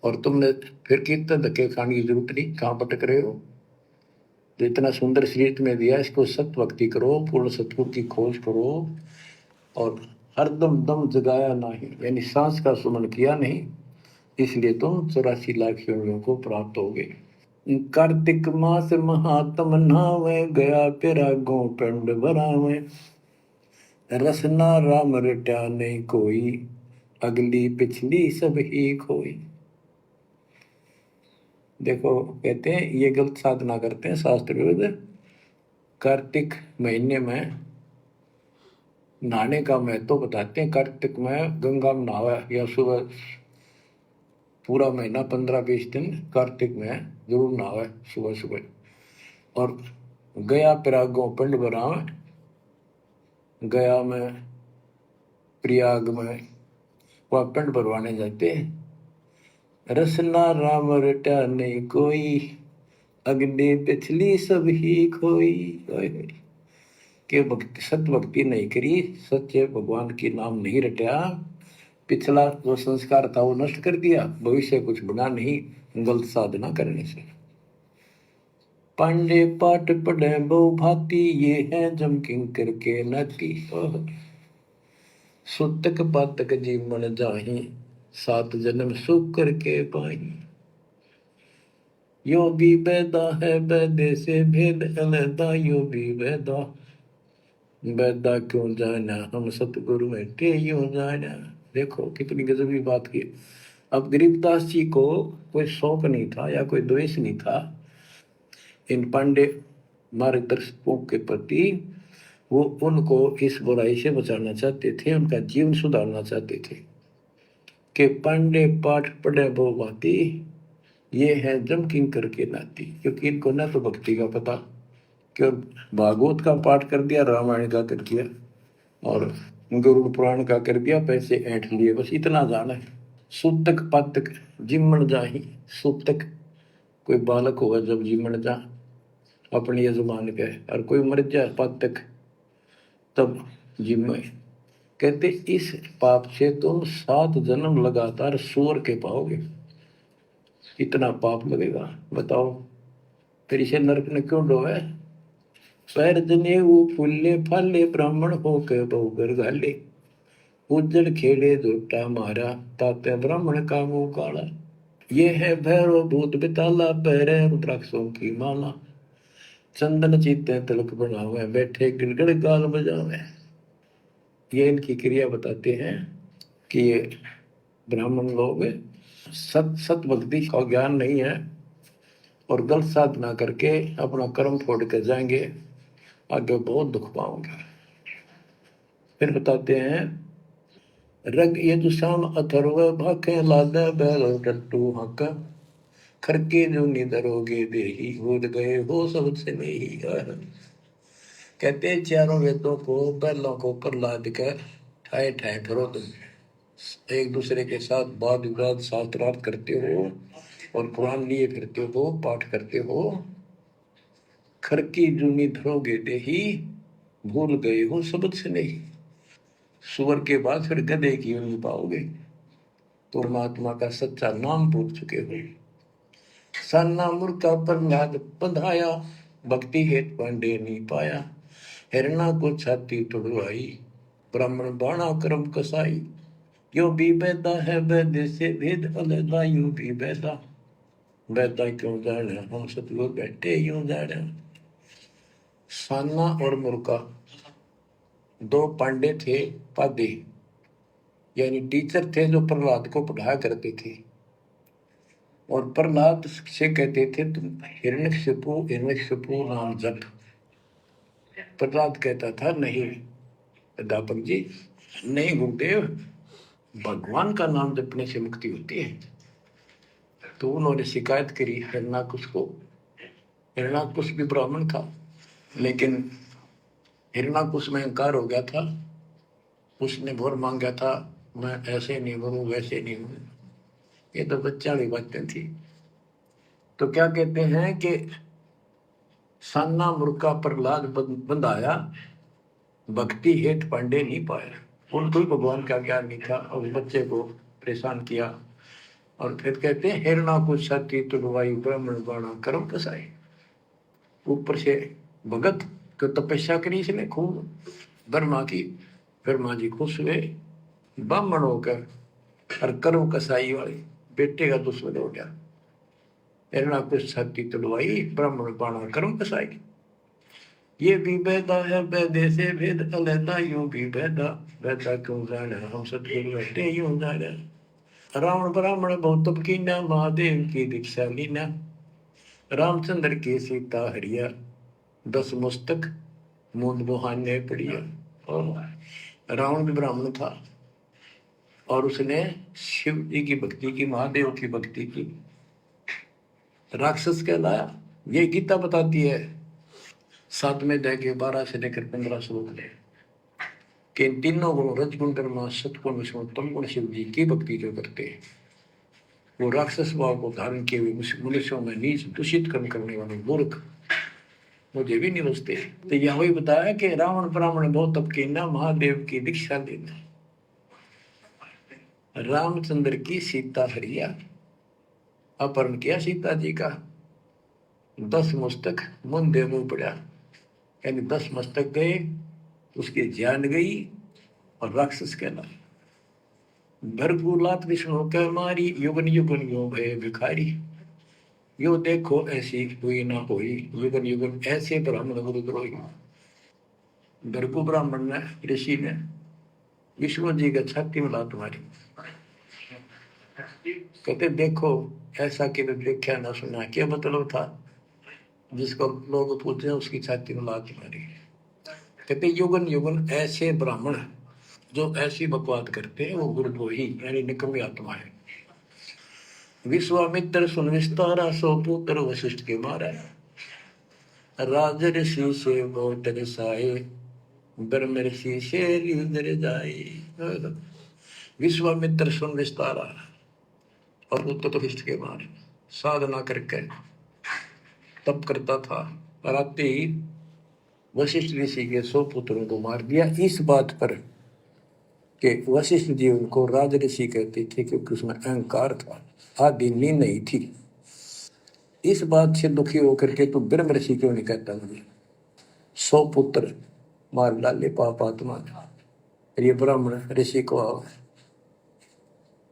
और तुमने फिर कितना धक्के खाने की जरूरत नहीं, कहाँ भटक रहे हो। तो इतना सुंदर शरीर तुम्हें दिया, इसको सत भक्ति करो, पूर्ण सतगुरु की खोज करो, और हरदम दम जगाया नहीं, यानी सांस का सुमन किया नहीं, इसलिए तुम 84 लाख योनियों को प्राप्त हो गए। कार्तिक मास महात्म नावे, गया पिरागो पिंड भरावे। रसना राम रट्या नहीं कोई, अगली पिछली सब ही खोई। देखो कहते हैं ये गलत साधना करते हैं शास्त्र विरुद्ध। कार्तिक महीने में नहाने का महत्व बताते हैं। कार्तिक में गंगा में नहावा, या सुबह पूरा महीना 15-20 दिन कार्तिक में जरूर नहावा सुबह सुबह। और गया प्रयागों पिंड भरावे, गया में प्रयाग में वह पिंड भरवाने जाते हैं। रसना राम रटा नहीं कोई, अगली पिछली सब ही खोई। कि भक्ति सत भक्ति नहीं करी, सच्चे भगवान की नाम नहीं रटा, पिछला जो संस्कार था वो नष्ट कर दिया, भविष्य कुछ बना नहीं गलत साधना करने से। पांडे पाठ पढ़े बहु भांति, ये है जम किंकर के नाती। सुतक पातक जीवन जाही, 7 जन्म सुख करके पाही। यो भी बैदा है बैदे से भेद अलैदा, यो भी बैदा बैदा क्यों जाना, हम सतगुरु बैठे यूं जाना। देखो कितनी गजबी बात की। अब गरीबदास जी को कोई शौक नहीं था या कोई द्वेष नहीं था इन पांडे मार्गदर्शकों के प्रति। वो उनको इस बुराई से बचाना चाहते थे, उनका जीवन सुधारना चाहते थे कि पांडे पाठ पढ़े बहु भांति, ये है जम किंकर के नाती। क्योंकि इनको ना तो भक्ति का पता, क्यों भागवत का पाठ कर दिया, रामायण का कर दिया और गरुड़ पुराण का कर दिया, पैसे ऐंठ लिए, बस इतना जाना है। सूतक पातक जिमण जाही, सूतक कोई बालक होगा जब जिमण जा अपने यजमान के, और कोई मर जाए पातक तब जिम्मे। कहते इस पाप से तुम 7 जन्म लगातार सूअर के पाओगे, इतना पाप लगेगा। बताओ फिर इसे नरक ने क्यों डोवे। पैर जने वो फूले फाले, ब्राह्मण हो के बहुगर घाले, उज्जड़ खेड़े झूठा मारा, ताते ब्राह्मण का मुंह काला। ये है भैरव भूत बिताला, पैरे रुद्राक्षों की माला, चंदन चीते तिलक बनावे, बैठे गिड़गड़ गाल बजावे। ये इनकी क्रिया बताते हैं कि ये ब्राह्मण लोग सत भक्ति का ज्ञान नहीं है और गलत साधना करके अपना कर्म फोड़ कर जाएंगे, आगे बहुत दुख पाओगे। फिर बताते हैं रग यजुषाम अथर्व भाके, लादे बैल टट्टू हक, खरके जो निधरोगे देही, भूल गए हो सबसे नहीं। कहते चारों वेदों को बैलों को ऊपर लाद कर ठाए ठाए फिरो, तुम एक दूसरे के साथ वाद विवाद शास्त्रार्थ करते हो और कुरान लिए फिरते हो, पाठ करते हो। खरकी जूनी धरोगे देही, भूल गए हो शब्द से नहीं। सुअर के बाद फिर गधे की यूं पाओगे, तो परमात्मा का सच्चा नाम भूल चुके हो। साना मुर्का प्रहलाद बंधाया, भक्ति हेत पांडे नहीं पाया, हिरणा को छाती तुड़वाई, ब्राह्मण बाणा कर्म कसाई। यो भी बैदा है बैदे से भेद अलैदा, यो भी बैदा बैदा क्यों जाने, हम सतगुरु बैठे यूं जाने। साना और मुर्का 2 पांडे थे, पादे यानी टीचर थे जो प्रहलाद को पढ़ाया करते थे। और प्रहलाद से कहते थे तुम हिरण्यकशिपु नाम जप। प्रहलाद कहता था नहीं अध्यापक जी, नहीं गुरुदेव, भगवान का नाम जपने से मुक्ति होती है। तो उन्होंने शिकायत करी हिरण्याकुश को। हिरण्याकुश भी ब्राह्मण था, लेकिन हिरण्याकुश में अहंकार हो गया था। उसने भोर मांगा था, मैं ऐसे नहीं मरूं वैसे नहीं मरूं। ये तो बच्चा वाली बातें थी। तो क्या कहते हैं कि साना मुर्का प्रहलाद बंधाया, भक्ति हेत पांडे नहीं पाया। उनको ही भगवान का ज्ञान नहीं था और बच्चे को परेशान किया। और फिर कहते हैं हिरण्याकुश छाती तुड़वाई, ब्राह्मण बाणा कर्म कसाई। ऊपर से भगत को तपस्या करी इसने खूब ब्रह्मा की, ब्रह्मा जी खुश हुए, ब्राह्मण होकर और कर्म कसाई वाले बेटे का दुश्मन हो गया। हिरण्याकुश छाती तुड़वाई, ब्राह्मण बाणा कर्म कसाई। ये भी बैदा है बैदे से भेद अलैदा, यूं भी बैदा बैदा क्यों जाने, हम सतगुरु बैठे यूं जाने। रावण ब्राह्मण बहुत तप कीना, महादेव की दीक्षा लीना, रामचंद्र की सीता हरिया, 10 मुस्तक मूंद बुहाने पड़िया। और रावण भी ब्राह्मण था और उसने शिव जी की भक्ति की, महादेव की भक्ति की, राक्षस कहलाया। ये गीता बताती है 7वें अध्याय के 12 से लेकर 15 श्लोक में कि इन तीनों गुण रजगुण कर्म सत्गुण विष्णु तम गुण शिव जी की भक्ति जो करते हैं वो राक्षस भाव को धारण किए हुए मनुष्यों में नीच दूषित कर्म करने वाले मूर्ख मुझे भी नहीं बचते। तो यहाँ वही बताया कि रावण ब्राह्मण बहुत तप कीना, महादेव की दीक्षा लेना। रामचंद्र की सीता हरिया, अपहरण किया सीता जी का, 10 मस्तक मुंदे मुंह पड़ा, यानी 10 मस्तक गए, उसकी जान गई और राक्षस कहला। भरपूर लात विष्णु के मारी, युगन युगन यो भय भिखारी। यो देखो ऐसी हुई ना होई, युगन युगन ऐसे ब्राह्मण गुरुद्रोही। भरपू ब्राह्मण ने, ऋषि ने विष्णु जी का छाती में लात मारी, कहते देखो ऐसा कि देखा ना सुना। क्या मतलब था? जिसको लोग पूछते हैं उसकी छाती में लात मारी। कहते युगन युगन ऐसे ब्राह्मण जो ऐसी बकवाद करते हैं वो गुरुद्रोही यानी निकम्मी आत्मा है। विश्वामित्र सुन विस्तारा, सो पुत्र वशिष्ठ के मारा। राज ऋषि से बहुत रसाए, ब्रह्म ऋषि से लीदर जाए। विश्वामित्र सुन विस्तारा और पुत्र वशिष्ठ के मारे, साधना करके तप करता था, और आते ही वशिष्ठ ऋषि के 100 पुत्रों को मार दिया। इस बात पर कि वशिष्ठ जी उनको राज ऋषि कहते थे क्योंकि उसमें अहंकार था, आदि नींद नहीं थी। इस बात से दुखी होकर के तू ब्रह्म ऋषि क्यों नहीं कहता? मुझे 100 पुत्र मार डाले पाप आत्मा। ये ब्राह्मण ऋषि को आओ,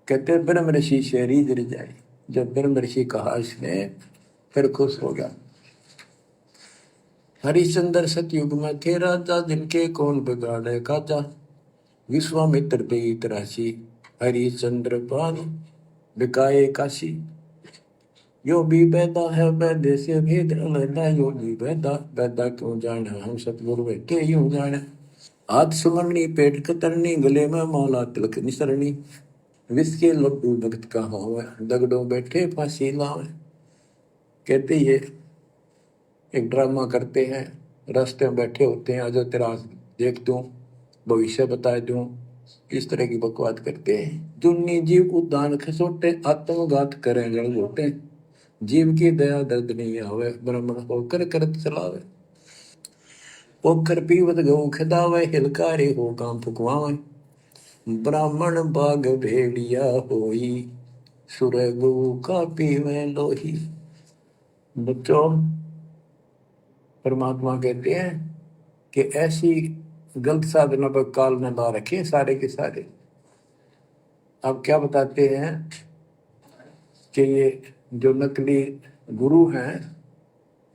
कहते ब्रह्म ऋषि से रीझ जाए। जब ब्रह्म ऋषि कहा इसने, फिर खुश हो गया। हरिश्चंद्र सतयुग में थे राजा, जिनके कौन बिगाड़े काजा। विश्वामित्र पे राशि, हरिश्चंद्र पान बिकाए काशी। यो भी पैदा है वैद्य से भेद अलैदा, यो भी पैदा क्यों जाने, हम सतगुरु बैठे यूं जाने। हाथ सुमरनी पेट कतरनी, गले में माला तिलक निसरनी। विष के लड्डू भगत का होवे, दगड़ों बैठे फांसी लावे। कहते ये एक ड्रामा करते हैं, रास्ते में बैठे होते हैं, आज तेरा देख दूं, भविष्य बता दूं, इस तरह की बकवाद करते हैं। दुन्नी जीव उद्दान खसोटे, आत्मघात करें जड़ घोटे। जीव की दया दर्द नहीं आवे, ब्राह्मण होकर करत चलावे। पोखर पीवत गऊ खिदावे, हिलकारे हो काम फुकवावे। ब्राह्मण बाग भेड़िया होई, सुर गऊ का पीवे लोही। बच्चों, परमात्मा कहते हैं कि ऐसी गलत साधना पर काल में ला रखे सारे के सारे। अब क्या बताते हैं कि ये जो नकली गुरु हैं,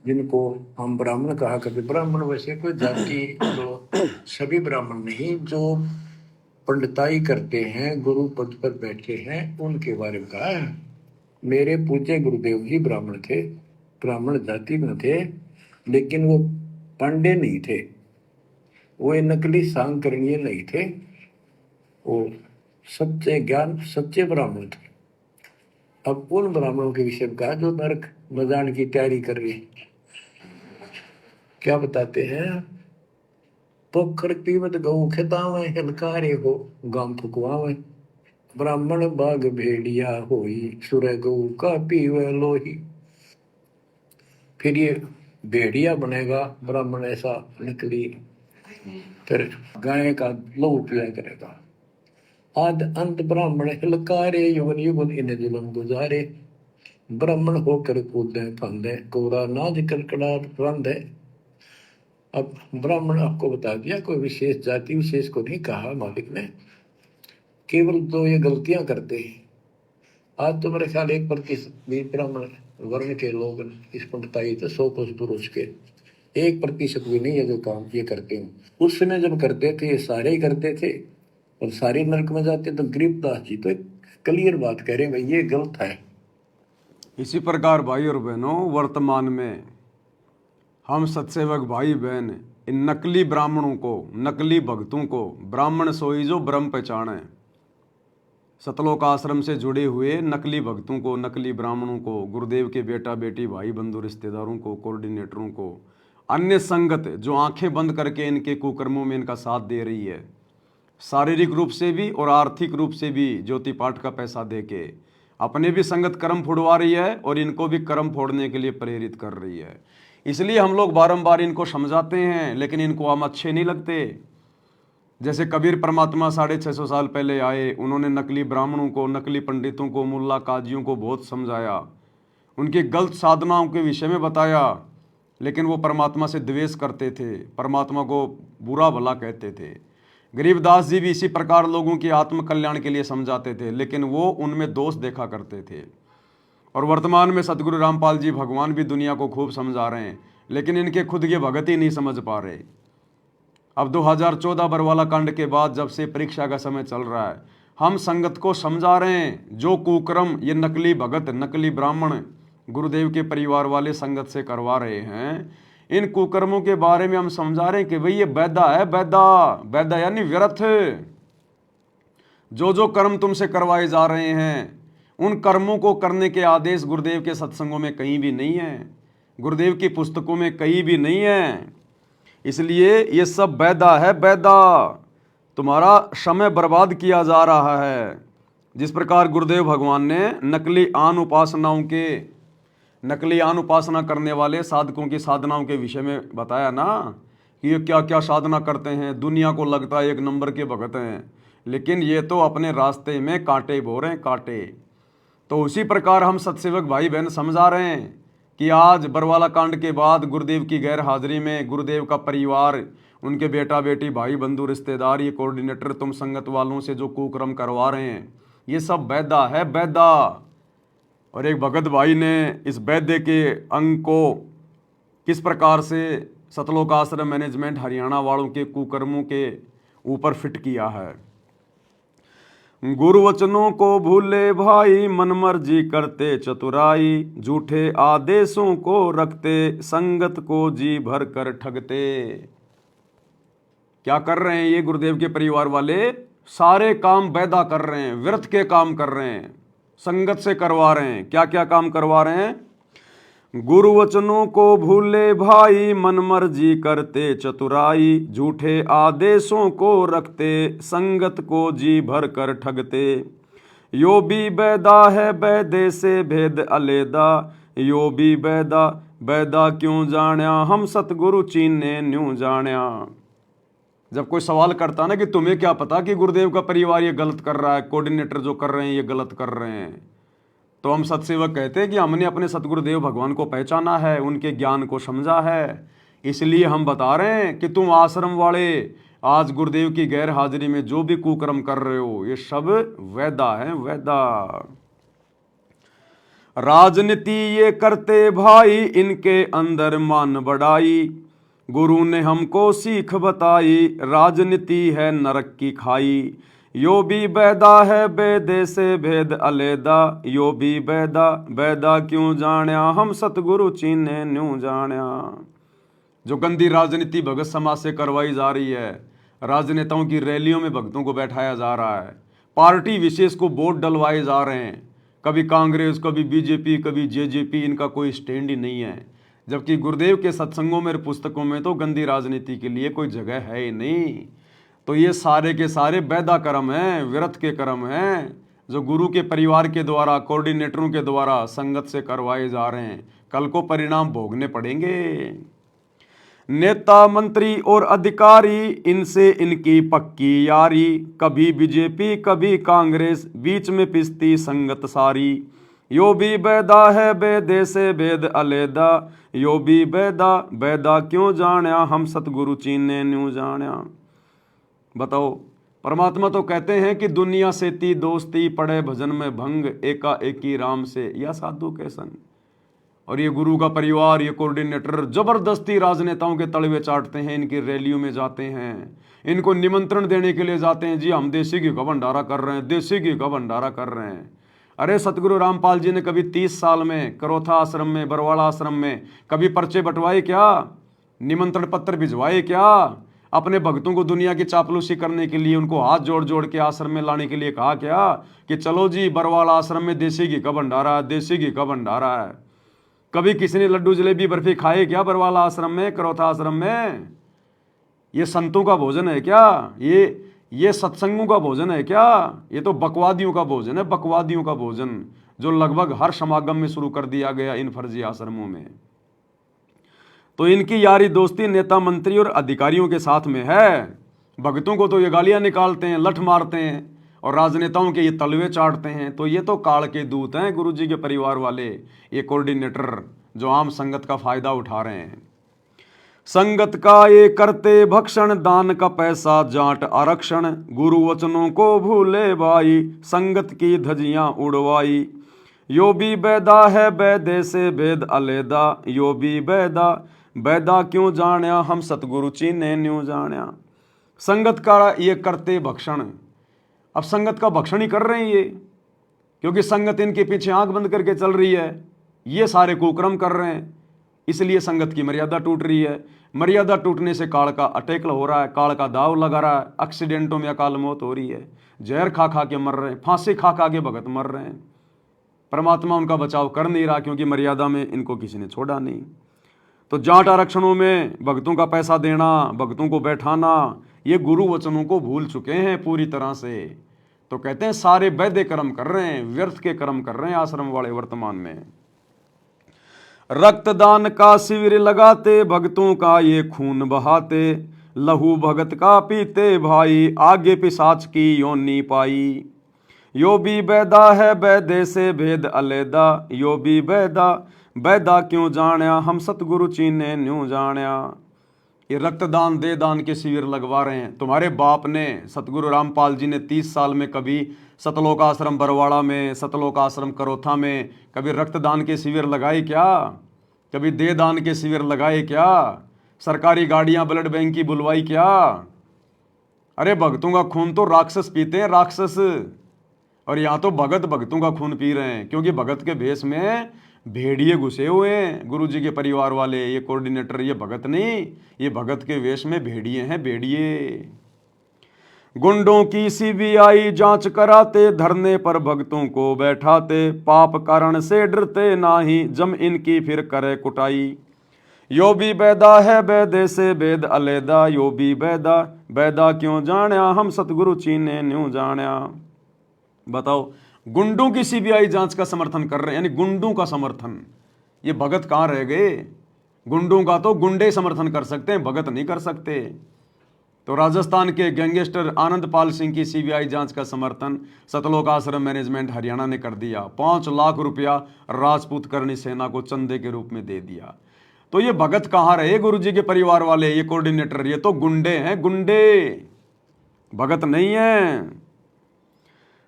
जिनको हम ब्राह्मण कहा करते, ब्राह्मण वैसे कोई जाति जो सभी ब्राह्मण नहीं, जो पंडिताई करते हैं, गुरु पद पर बैठे हैं, उनके बारे में कहा है। मेरे पूज्य गुरुदेव ही ब्राह्मण थे, ब्राह्मण जाति में थे, लेकिन वो पांडे नहीं थे, वो नकली सांकरणीय नहीं थे, वो सच्चे ज्ञान सच्चे ब्राह्मण थे। अब उन ब्राह्मणों के विषय में कहा जो नरक में जाने की तैयारी कर रही। क्या बताते हैं? पोखर पीवत गऊ खितावे, हिलकारे हो गाम फुकवावे। ब्राह्मण बाग भेड़िया होई, सुर गऊ का पीवे लोही। फिर ये भेड़िया बनेगा ब्राह्मण, ऐसा निकली, फिर गाय का लहू पिया करेगा। आद अंत ब्राह्मण हिलकारे, युगन युगन इन जुलम गुजारे। ब्राह्मण होकर कूदे फंदे, कोरा नाज कड़कड़ाहट रंधे। अब ब्राह्मण आपको बता दिया, कोई विशेष जाति विशेष को नहीं कहा मालिक ने, केवल तो ये गलतियां करते हैं। आज तो मेरे ख्याल 1% भी ब्राह्मण वर्ण के लोग इस पंडिताई से 100 कोस दूर उसके 1% भी नहीं है जो काम ये करते हैं। उस समय जब करते थे ये सारे ही करते थे और सारे नरक में जाते, तो गरीबदास जी तो क्लियर बात कह रहे हैं, भाई ये गलत है। इसी प्रकार भाई और बहनों, वर्तमान में हम सत्सेवक भाई बहन इन नकली ब्राह्मणों को, नकली भक्तों को, ब्राह्मण सोई जो ब्रह्म पहचाने, सतलोक आश्रम से जुड़े हुए नकली भक्तों को, नकली ब्राह्मणों को, गुरुदेव के बेटा बेटी भाई बंधु रिश्तेदारों को, कोऑर्डिनेटरों को, अन्य संगत जो आंखें बंद करके इनके कुकर्मों में इनका साथ दे रही है, शारीरिक रूप से भी और आर्थिक रूप से भी ज्योति पाठ का पैसा देके अपने भी संगत कर्म फोड़वा रही है और इनको भी कर्म फोड़ने के लिए प्रेरित कर रही है। इसलिए हम लोग बारंबार इनको समझाते हैं, लेकिन इनको हम अच्छे नहीं लगते। जैसे कबीर परमात्मा 650 साल पहले आए, उन्होंने नकली ब्राह्मणों को, नकली पंडितों को, मुल्ला काजियों को बहुत समझाया, उनकी गलत साधनाओं के विषय में बताया, लेकिन वो परमात्मा से द्वेष करते थे, परमात्मा को बुरा भला कहते थे। गरीबदास जी भी इसी प्रकार लोगों की आत्म कल्याण के लिए समझाते थे, लेकिन वो उनमें दोष देखा करते थे। और वर्तमान में सतगुरु रामपाल जी भगवान भी दुनिया को खूब समझा रहे हैं, लेकिन इनके खुद के भगत ही नहीं समझ पा रहे। अब 2014 बरवाला कांड के बाद जब से परीक्षा का समय चल रहा है, हम संगत को समझा रहे हैं, जो कुकर्म ये नकली भगत, नकली ब्राह्मण गुरुदेव के परिवार वाले संगत से करवा रहे हैं, इन कुकर्मों के बारे में हम समझा रहे हैं कि भाई ये बैदा है, बैदा, बैदा यानी व्यर्थ। जो जो कर्म तुमसे करवाए जा रहे हैं, उन कर्मों को करने के आदेश गुरुदेव के सत्संगों में कहीं भी नहीं है, गुरुदेव की पुस्तकों में कहीं भी नहीं है। इसलिए ये सब बैदा है, बैदा। तुम्हारा समय बर्बाद किया जा रहा है। जिस प्रकार गुरुदेव भगवान ने नकली आन उपासना करने वाले साधकों की साधनाओं के विषय में बताया ना, कि ये क्या क्या साधना करते हैं, दुनिया को लगता है एक नंबर के भगत हैं, लेकिन ये तो अपने रास्ते में कांटे बो रहे हैं, कांटे। तो उसी प्रकार हम सत्सेवक भाई बहन समझा रहे हैं कि आज बरवाला कांड के बाद गुरुदेव की गैर हाजिरी में गुरुदेव का परिवार, उनके बेटा बेटी, भाई बंधु, रिश्तेदार, ये कोऑर्डिनेटर, तुम संगत वालों से जो कुकर्म करवा रहे हैं, ये सब बैदा है, बैदा। और एक भगत भाई ने इस बैदे के अंग को किस प्रकार से सतलोक आश्रम मैनेजमेंट हरियाणा वालों के कुकर्मों के ऊपर फिट किया है। गुरु वचनों को भूले भाई, मन मर्जी करते चतुराई, झूठे आदेशों को रखते, संगत को जी भर कर ठगते। क्या कर रहे हैं ये गुरुदेव के परिवार वाले? सारे काम बैदा कर रहे हैं, व्यर्थ के काम कर रहे हैं, संगत से करवा रहे हैं। क्या क्या काम करवा रहे हैं? गुरु वचनों को भूले भाई, मन मर्जी करते चतुराई, झूठे आदेशों को रखते, संगत को जी भर कर ठगते। यो भी बैदा है, बैदे से भेद अलेदा, यो भी बैदा, बैदा क्यों जाण्या, हम सतगुरु चीने न्यू जाण्या। जब कोई सवाल करता ना कि तुम्हें क्या पता कि गुरुदेव का परिवार ये गलत कर रहा है, कोऑर्डिनेटर जो कर रहे हैं ये गलत कर रहे हैं, तो हम सत्सेवक कहते हैं कि हमने अपने सतगुरुदेव भगवान को पहचाना है, उनके ज्ञान को समझा है, इसलिए हम बता रहे हैं कि तुम आश्रम वाले आज गुरुदेव की गैर हाजिरी में जो भी कुकर्म कर रहे हो, ये सब वैदा है, वैदा। राजनीति ये करते भाई, इनके अंदर मान बढ़ाई, गुरु ने हमको सीख बताई, राजनीति है नरक की खाई। यो भी बैदा है, बैदे से भेद अलेदा, यो भी बैदा, बैदा क्यों जाण्या, हम सतगुरु चीने न्यू जाण्या। जो गंदी राजनीति भगत समाज से करवाई जा रही है, राजनेताओं की रैलियों में भक्तों को बैठाया जा रहा है, पार्टी विशेष को वोट डलवाए जा रहे हैं, कभी कांग्रेस, कभी बीजेपी, कभी जेजेपी, इनका कोई स्टैंड ही नहीं है। जबकि गुरुदेव के सत्संगों में, पुस्तकों में तो गंदी राजनीति के लिए कोई जगह है ही नहीं। तो ये सारे के सारे बैदा कर्म हैं, व्यर्थ के कर्म हैं, जो गुरु के परिवार के द्वारा, कोऑर्डिनेटरों के द्वारा संगत से करवाए जा रहे हैं। कल को परिणाम भोगने पड़ेंगे। नेता मंत्री और अधिकारी, इनसे इनकी पक्की यारी, कभी बीजेपी कभी कांग्रेस, बीच में पिसती संगत सारी। यो भी बैदा है, बैदे से भेद अलेदा, यो भी बैदा, बैदा क्यों जाण्या, हम सतगुरु चीने न्यू जाण्या। बताओ, परमात्मा तो कहते हैं कि दुनिया से ती दोस्ती, पड़े भजन में भंग, एका एकी राम से या साधु के संग। और ये गुरु का परिवार, ये कोऑर्डिनेटर जबरदस्ती राजनेताओं के तलवे चाटते हैं, इनकी रैलियों में जाते हैं, इनको निमंत्रण देने के लिए जाते हैं, जी हम देसी घी का भंडारा कर रहे हैं, देसी घी का भंडारा कर रहे हैं। अरे सतगुरु रामपाल जी ने कभी 30 साल में करोथा आश्रम में, बरवाला आश्रम में कभी पर्चे बंटवाए क्या? निमंत्रण पत्र भिजवाए क्या? अपने भक्तों को दुनिया की चापलूसी करने के लिए उनको हाथ जोड़ जोड़ के आश्रम में लाने के लिए कहा क्या कि चलो जी बरवाला आश्रम में देसी घी का भंडारा है, देसी घी का भंडारा है? कभी किसी ने लड्डू जलेबी बर्फी खाए क्या बरवाला आश्रम में, करोथा आश्रम में? ये संतों का भोजन है क्या? ये सत्संगों का भोजन है क्या? ये तो बकवादियों का भोजन है, बकवादियों का भोजन, जो लगभग हर समागम में शुरू कर दिया गया इन फर्जी आश्रमों में। तो इनकी यारी दोस्ती नेता मंत्री और अधिकारियों के साथ में है। भक्तों को तो ये गालियां निकालते हैं, लठ मारते हैं और राजनेताओं के ये तलवे चाटते हैं। तो ये तो काल के दूत हैं गुरुजी के परिवार वाले, ये कोऑर्डिनेटर जो आम संगत का फायदा उठा रहे हैं। संगत का ये करते भक्षण, दान का पैसा जाट आरक्षण, गुरु वचनों को भूले भाई, संगत की धजियां उड़वाई। यो भी बैदा है बैदे से भेद अलेदा, यो भी बैदा बैदा क्यों जाण्या, हम सतगुरु चीने न्यू जाण्या। संगत का ये करते भक्षण, अब संगत का भक्षण ही कर रहे हैं ये, क्योंकि संगत इनके पीछे आंख बंद करके चल रही है, ये सारे कुकर्म कर रहे हैं, इसलिए संगत की मर्यादा टूट रही है। मर्यादा टूटने से काल का अटैक हो रहा है, काल का दाव लगा रहा है, एक्सीडेंटों में अकाल मौत हो रही है, जहर खा खा के मर रहे हैं, फांसी खा खा के भगत मर रहे हैं। परमात्मा उनका बचाव कर नहीं रहा, क्योंकि मर्यादा में इनको किसी ने छोड़ा नहीं। तो जाट आरक्षणों में भक्तों का पैसा देना, भक्तों को बैठाना, ये गुरु वचनों को भूल चुके हैं पूरी तरह से। तो कहते हैं सारे वैद्य कर्म कर रहे हैं, व्यर्थ के कर्म कर रहे हैं आश्रम वाले वर्तमान में। रक्तदान का शिविर लगाते, भक्तों का ये खून बहाते, लहू भगत का पीते भाई, आगे पिशाच की योनी पाई। यो भी बैदा है बैदे से भेद अलेदा, यो भी बैदा बैदा क्यों जाण्या, हम सतगुरु चीने न्यू जाण्या। ये रक्तदान दे दान के शिविर लगवा रहे हैं। तुम्हारे बाप ने, सतगुरु रामपाल जी ने 30 साल में कभी सतलोक आश्रम बरवाड़ा में, सतलोक आश्रम करोथा में कभी रक्तदान के शिविर लगाए क्या? कभी दे दान के शिविर लगाए क्या? सरकारी गाड़ियां ब्लड बैंक की बुलवाई क्या? अरे भक्तों का खून तो राक्षस पीते हैं, राक्षस। और यहाँ तो भगत भक्तों का खून पी रहे हैं, क्योंकि भगत के भेष में भेड़िए घुसे हुए हैं गुरुजी के परिवार वाले। ये कोऑर्डिनेटर, ये भगत नहीं, ये भगत के वेश में भेड़िए हैं, भेड़िए। गुंडों की सीबीआई जांच कराते, धरने पर भक्तों को बैठाते, पाप कारण से डरते नाही, जम इनकी फिर करे कुटाई। यो भी बैदा है बैदे से भेद अलेदा, यो भी बैदा बैदा क्यों जाण्या, हम सतगुरु चीने न्यू जाण्या। बताओ, गुंडों की सीबीआई जांच का समर्थन कर रहे हैं, यानी गुंडों का समर्थन। ये भगत कहां रह गए? गुंडों का तो गुंडे समर्थन कर सकते हैं, भगत नहीं कर सकते। तो राजस्थान के गैंगस्टर आनंद पाल सिंह की सीबीआई जांच का समर्थन सतलोक आश्रम मैनेजमेंट हरियाणा ने कर दिया। 5 लाख रुपया राजपूत करणी सेना को चंदे के रूप में दे दिया। तो ये भगत कहां रहे गुरुजी के परिवार वाले? ये कोऑर्डिनेटर, ये तो गुंडे हैं, गुंडे, भगत नहीं है।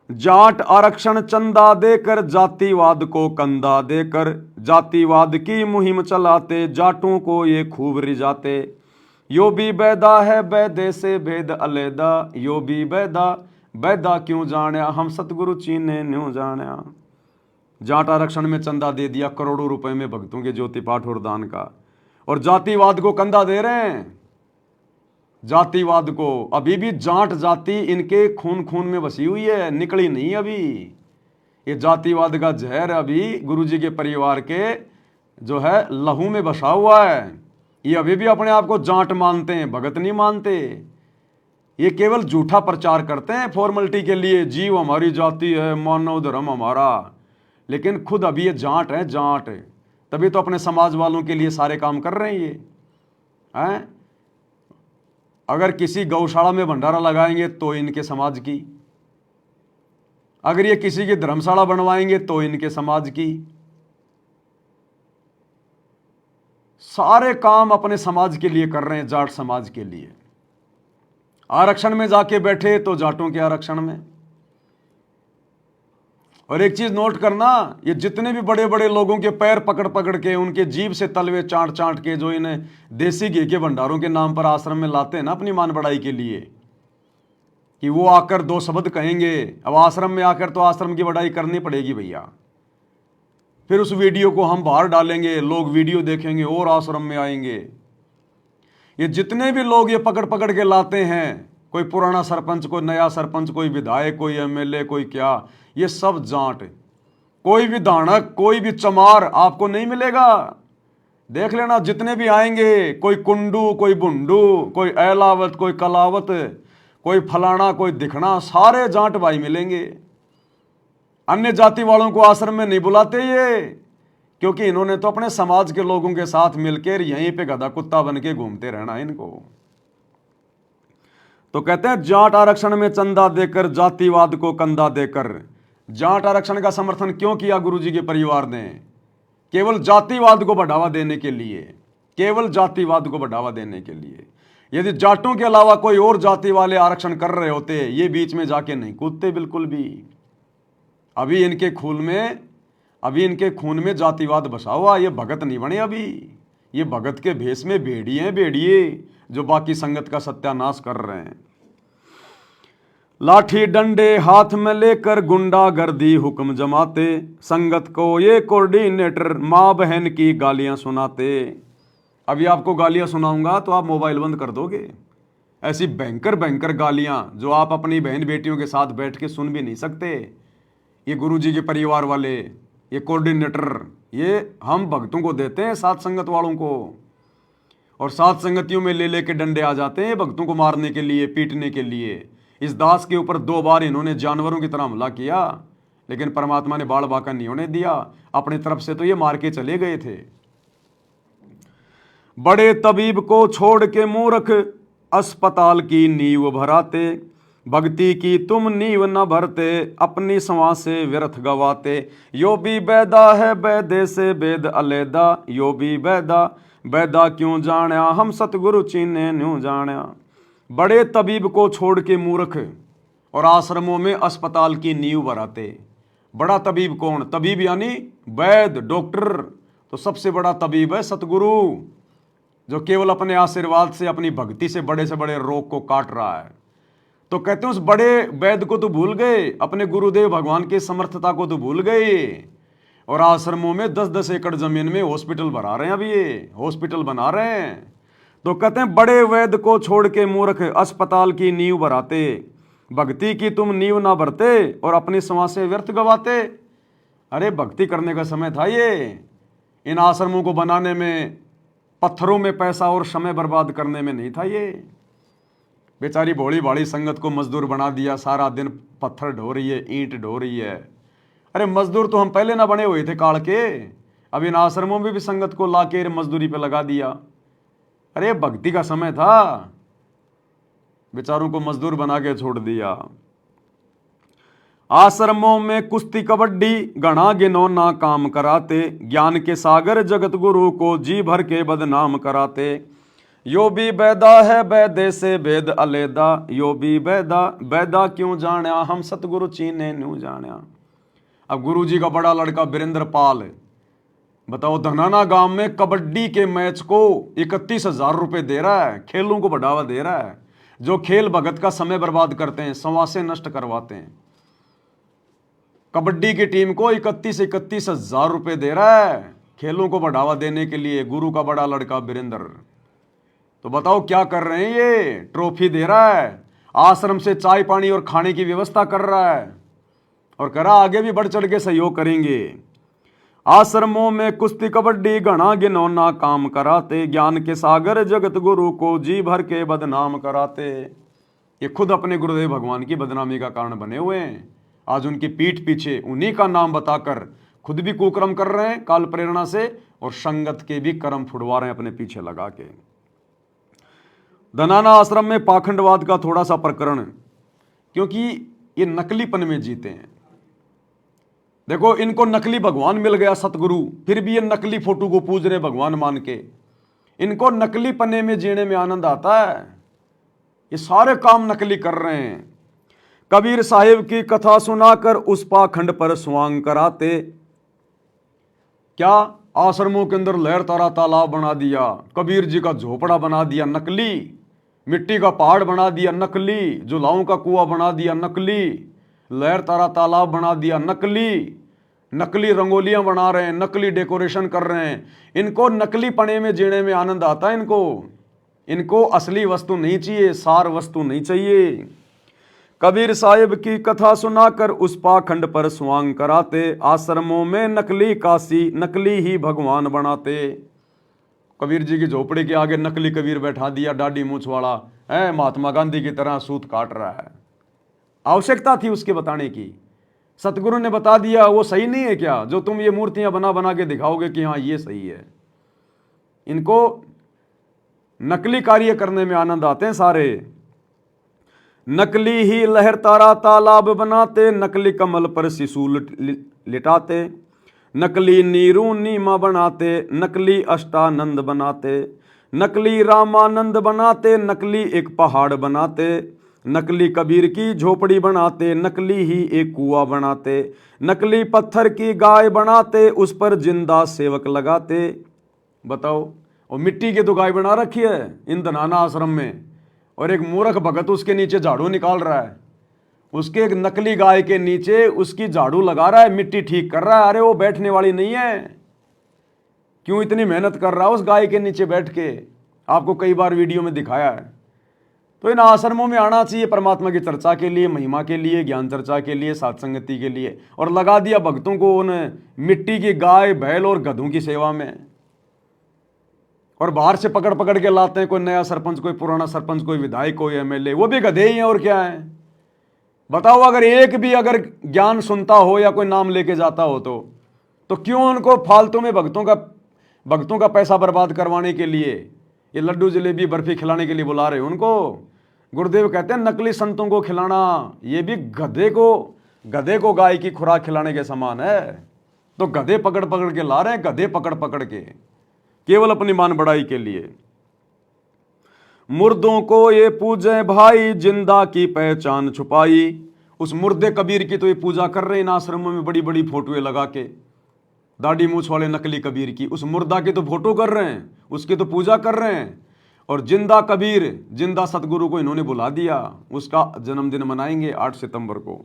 जाट आरक्षण चंदा देकर, जातिवाद को कंधा देकर, जातिवाद की मुहिम चलाते, जाटों को ये खूब रिझाते। यो भी बैदा है बैदे से भेद अलेदा, यो भी बैदा बैदा क्यों जाण्या, हम सतगुरु चीने न्यू जाण्या। जाट आरक्षण में चंदा दे दिया करोड़ों रुपए में भक्तों के ज्योति पाठ और दान का, और जातिवाद को कंधा दे रहे हैं। जातिवाद को, अभी भी जाट जाति इनके खून खून में बसी हुई है, निकली नहीं अभी। ये जातिवाद का जहर अभी गुरुजी के परिवार के जो है लहू में बसा हुआ है। ये अभी भी अपने आप को जाट मानते हैं, भगत नहीं मानते। ये केवल झूठा प्रचार करते हैं फॉर्मेलिटी के लिए, जीव हमारी जाति है, मानव धर्म हमारा, लेकिन खुद अभी ये जाट है, जाट। तभी तो अपने समाज वालों के लिए सारे काम कर रहे हैं ये हैं। अगर किसी गौशाला में भंडारा लगाएंगे तो इनके समाज की, अगर ये किसी की धर्मशाला बनवाएंगे तो इनके समाज की। सारे काम अपने समाज के लिए कर रहे हैं, जाट समाज के लिए। आरक्षण में जाके बैठे तो जाटों के आरक्षण में। और एक चीज नोट करना, ये जितने भी बड़े बड़े लोगों के पैर पकड़ पकड़ के, उनके जीभ से तलवे चाट चाट के जो इन्हें देसी घी के भंडारों के नाम पर आश्रम में लाते हैं ना अपनी मान बढ़ाई के लिए, कि वो आकर 2 शब्द कहेंगे। अब आश्रम में आकर तो आश्रम की बढ़ाई करनी पड़ेगी भैया। फिर उस वीडियो को हम बाहर डालेंगे, लोग वीडियो देखेंगे और आश्रम में आएंगे। ये जितने भी लोग ये पकड़ पकड़ के लाते हैं, कोई पुराना सरपंच, कोई नया सरपंच, कोई विधायक, कोई एमएलए, कोई क्या, ये सब जाट। कोई भी दानक, कोई भी चमार आपको नहीं मिलेगा। देख लेना, जितने भी आएंगे, कोई कुंडू, कोई बुंडू, कोई एलावत, कोई कलावत, कोई फलाना, कोई दिखना, सारे जाट भाई मिलेंगे। अन्य जाति वालों को आश्रम में नहीं बुलाते ये, क्योंकि इन्होंने तो अपने समाज के लोगों के साथ मिलकर यहीं पे गधा कुत्ता बन के घूमते रहना है इनको। तो कहते हैं जाट आरक्षण में चंदा देकर, जातिवाद को कंधा देकर। जाट आरक्षण का समर्थन क्यों किया गुरुजी के परिवार ने? केवल जातिवाद को बढ़ावा देने के लिए, केवल जातिवाद को बढ़ावा देने के लिए। यदि जाटों के अलावा कोई और जाति वाले आरक्षण कर रहे होते, ये बीच में जाके नहीं कूदते बिल्कुल भी। अभी इनके खून में जातिवाद बसा हुआ। ये भगत नहीं बने अभी, ये भगत के भेष में भेड़िए हैं, भेड़िए जो बाकी संगत का सत्यानाश कर रहे हैं। लाठी डंडे हाथ में लेकर गुंडागर्दी हुक्म जमाते, संगत को ये कोऑर्डिनेटर माँ बहन की गालियां सुनाते। अभी आपको गालियां सुनाऊंगा तो आप मोबाइल बंद कर दोगे। ऐसी भयंकर भयंकर गालियां जो आप अपनी बहन बेटियों के साथ बैठ के सुन भी नहीं सकते। ये गुरुजी के परिवार वाले, ये कोऑर्डिनेटर, ये हम भक्तों को देते हैं, साथ संगत वालों को, और साथ संगतियों में ले लेके डंडे आ जाते हैं भक्तों को मारने के लिए, पीटने के लिए। इस दास के ऊपर 2 बार इन्होंने जानवरों की तरह हमला किया, लेकिन परमात्मा ने बाल बाका नहीं होने दिया। अपनी तरफ से तो ये मार के चले गए थे। बड़े तबीब को छोड़ के मूर्ख अस्पताल की नींव भराते, भक्ति की तुम नींव न भरते, अपनी सवा से व्यर्थ गवाते। यो भी बैदा है बैदे से वेद अलैदा, यो भी बैदा बैदा क्यों जाण्या, हम सतगुरु चीने न्यू जाण्या। बड़े तबीब को छोड़ के मूर्ख और आश्रमों में अस्पताल की नींव भराते। बड़ा तबीब कौन? तबीब यानी वैद, डॉक्टर। तो सबसे बड़ा तबीब है सतगुरु, जो केवल अपने आशीर्वाद से, अपनी भक्ति से बड़े रोग को काट रहा है। तो कहते हैं उस बड़े वैद को तो भूल गए, अपने गुरुदेव भगवान की समर्थता को तो भूल गए, और आश्रमों में 10-10 एकड़ जमीन में हॉस्पिटल बना रहे हैं। अभी ये हॉस्पिटल बना रहे हैं। तो कहते हैं बड़े वैद को छोड़ के मूर्ख अस्पताल की नींव भराते, भक्ति की तुम नींव ना भरते, और अपनी समाज से व्यर्थ गवाते। अरे भक्ति करने का समय था ये, इन आश्रमों को बनाने में, पत्थरों में पैसा और समय बर्बाद करने में नहीं था ये। बेचारी भोली भाली संगत को मजदूर बना दिया, सारा दिन पत्थर ढो रही है, ईंट ढो रही है। अरे मजदूर तो हम पहले ना बने हुए थे काल के, अब इन आश्रमों में भी संगत को लाके मजदूरी पे लगा दिया। अरे भक्ति का समय था, बेचारों को मजदूर बना के छोड़ दिया। आश्रमों में कुश्ती कबड्डी घना गिनौना काम कराते, ज्ञान के सागर जगत गुरु को जी भर के बदनाम कराते। यो भी बैदा है बैदे से वेद अलैदा, यो भी बैदा बैदा क्यों जाण्या, हम सतगुरु चीने न्यू जाण्या। अब गुरुजी का बड़ा लड़का वीरेंद्र पाल, बताओ, धनाना गांव में कबड्डी के मैच को 31,000 रुपए दे रहा है, खेलों को बढ़ावा दे रहा है। जो खेल भगत का समय बर्बाद करते हैं, संवासे नष्ट करवाते हैं, कबड्डी की टीम को 31,000 रुपए दे रहा है खेलों को बढ़ावा देने के लिए, गुरु का बड़ा लड़का वीरेंद्र। तो बताओ क्या कर रहे हैं ये? ट्रॉफी दे रहा है, आश्रम से चाय पानी और खाने की व्यवस्था कर रहा है, और करा आगे भी बढ़ चढ़ के सहयोग करेंगे। आश्रमों में कुश्ती कबड्डी घना गिनौना काम कराते, ज्ञान के सागर जगत गुरु को जी भर के बदनाम कराते। ये खुद अपने गुरुदेव भगवान की बदनामी का कारण बने हुए हैं। आज उनकी पीठ पीछे उन्हीं का नाम बताकर खुद भी कुकर्म कर रहे हैं काल प्रेरणा से, और संगत के भी कर्म फुड़वा रहे हैं अपने पीछे लगा के। धनाना आश्रम में पाखंडवाद का थोड़ा सा प्रकरण, क्योंकि ये नकलीपन में जीते हैं। देखो, इनको नकली भगवान मिल गया सतगुरु, फिर भी ये नकली फोटो को पूज रहे भगवान मान के। इनको नकली पन्ने में जीने में आनंद आता है, ये सारे काम नकली कर रहे हैं। कबीर साहिब की कथा सुनाकर उस पाखंड पर स्वांग कराते। क्या? आश्रमों के अंदर लहर तारा तालाब बना दिया, कबीर जी का झोपड़ा बना दिया नकली, मिट्टी का पहाड़ बना दिया नकली, जुलाओं का कुआं बना दिया नकली, लहर तारा तालाब बना दिया नकली, नकली रंगोलियां बना रहे हैं, नकली डेकोरेशन कर रहे हैं। इनको नकली पने में जीने में आनंद आता है। इनको असली वस्तु नहीं चाहिए, सार वस्तु नहीं चाहिए। कबीर साहिब की कथा सुनाकर उस पाखंड पर स्वांग कराते, आश्रमों में नकली काशी नकली ही भगवान बनाते। कबीर जी की झोपड़ी के आगे नकली कबीर बैठा दिया, दाढ़ी मूंछ वाला है, महात्मा गांधी की तरह सूत काट रहा है। आवश्यकता थी उसके बताने की, सतगुरु ने बता दिया वो सही नहीं है क्या, जो तुम ये मूर्तियां बना बना के दिखाओगे कि हाँ ये सही है। इनको नकली कार्य करने में आनंद आते हैं सारे। नकली ही लहर तारा तालाब बनाते, नकली कमल पर शिशु लिटाते, नकली नीरू नीमा बनाते, नकली अष्टानंद बनाते, नकली रामानंद बनाते, नकली एक पहाड़ बनाते, नकली कबीर की झोपड़ी बनाते, नकली ही एक कुआं बनाते, नकली पत्थर की गाय बनाते, उस पर जिंदा सेवक लगाते। बताओ, और मिट्टी की तो गाय बना रखी है इन धनाना आश्रम में, और एक मूर्ख भगत उसके नीचे झाड़ू निकाल रहा है, उसके एक नकली गाय के नीचे उसकी झाड़ू लगा रहा है, मिट्टी ठीक कर रहा है। अरे वो बैठने वाली नहीं है, क्यों इतनी मेहनत कर रहा है उस गाय के नीचे बैठ के? आपको कई बार वीडियो में दिखाया है। तो इन आश्रमों में आना चाहिए परमात्मा की चर्चा के लिए, महिमा के लिए, ज्ञान चर्चा के लिए, सत्संगति के लिए, और लगा दिया भक्तों को उन मिट्टी की गाय बैल और गधों की सेवा में। और बाहर से पकड़ पकड़ के लाते हैं, कोई नया सरपंच, कोई पुराना सरपंच, कोई विधायक, कोई एमएलए, वो भी गधे ही हैं और क्या है। बताओ, अगर एक भी अगर ज्ञान सुनता हो या कोई नाम लेके जाता हो तो क्यों उनको फालतू में भक्तों का पैसा बर्बाद करवाने के लिए, ये लड्डू जलेबी बर्फी खिलाने के लिए बुला रहे हो उनको? गुरुदेव कहते हैं नकली संतों को खिलाना ये भी गधे को गाय की खुराक खिलाने के समान है। तो गधे पकड़ पकड़ के ला रहे हैं, गधे पकड़ पकड़ के, केवल अपनी मान बढ़ाई के लिए। मुर्दों को ये पूजे भाई, जिंदा की पहचान छुपाई। उस मुर्दे कबीर की तो ये पूजा कर रहे हैं इन आश्रमों में, बड़ी बड़ी फोटोएं लगा के, दाढ़ी मूछ वाले नकली कबीर की। उस मुर्दा की तो फोटो कर रहे हैं, उसकी तो पूजा कर रहे हैं। और जिंदा कबीर, जिंदा सतगुरु को इन्होंने बुला दिया, उसका जन्मदिन मनाएंगे 8 सितंबर को।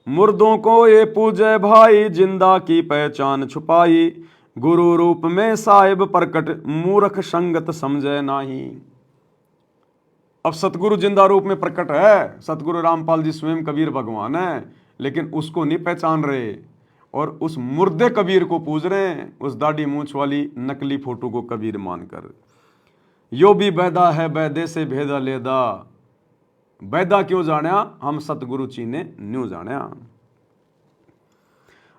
मुर्दों को ये पूजे भाई, जिंदा की पहचान छुपाई, गुरु रूप में साहिब प्रकट, मूर्ख संगत समझे नाही। अब सतगुरु जिंदा रूप में प्रकट है, सतगुरु रामपाल जी स्वयं कबीर भगवान है, लेकिन उसको नहीं पहचान रहे और उस मुर्दे कबीर को पूज रहे हैं, उस दाढ़ी मूछ वाली नकली फोटो को कबीर मानकर। यो भी बैदा है बैदे से भेदा लेदा, बैदा क्यों जाना हम सतगुरु चीने न्यू जाना।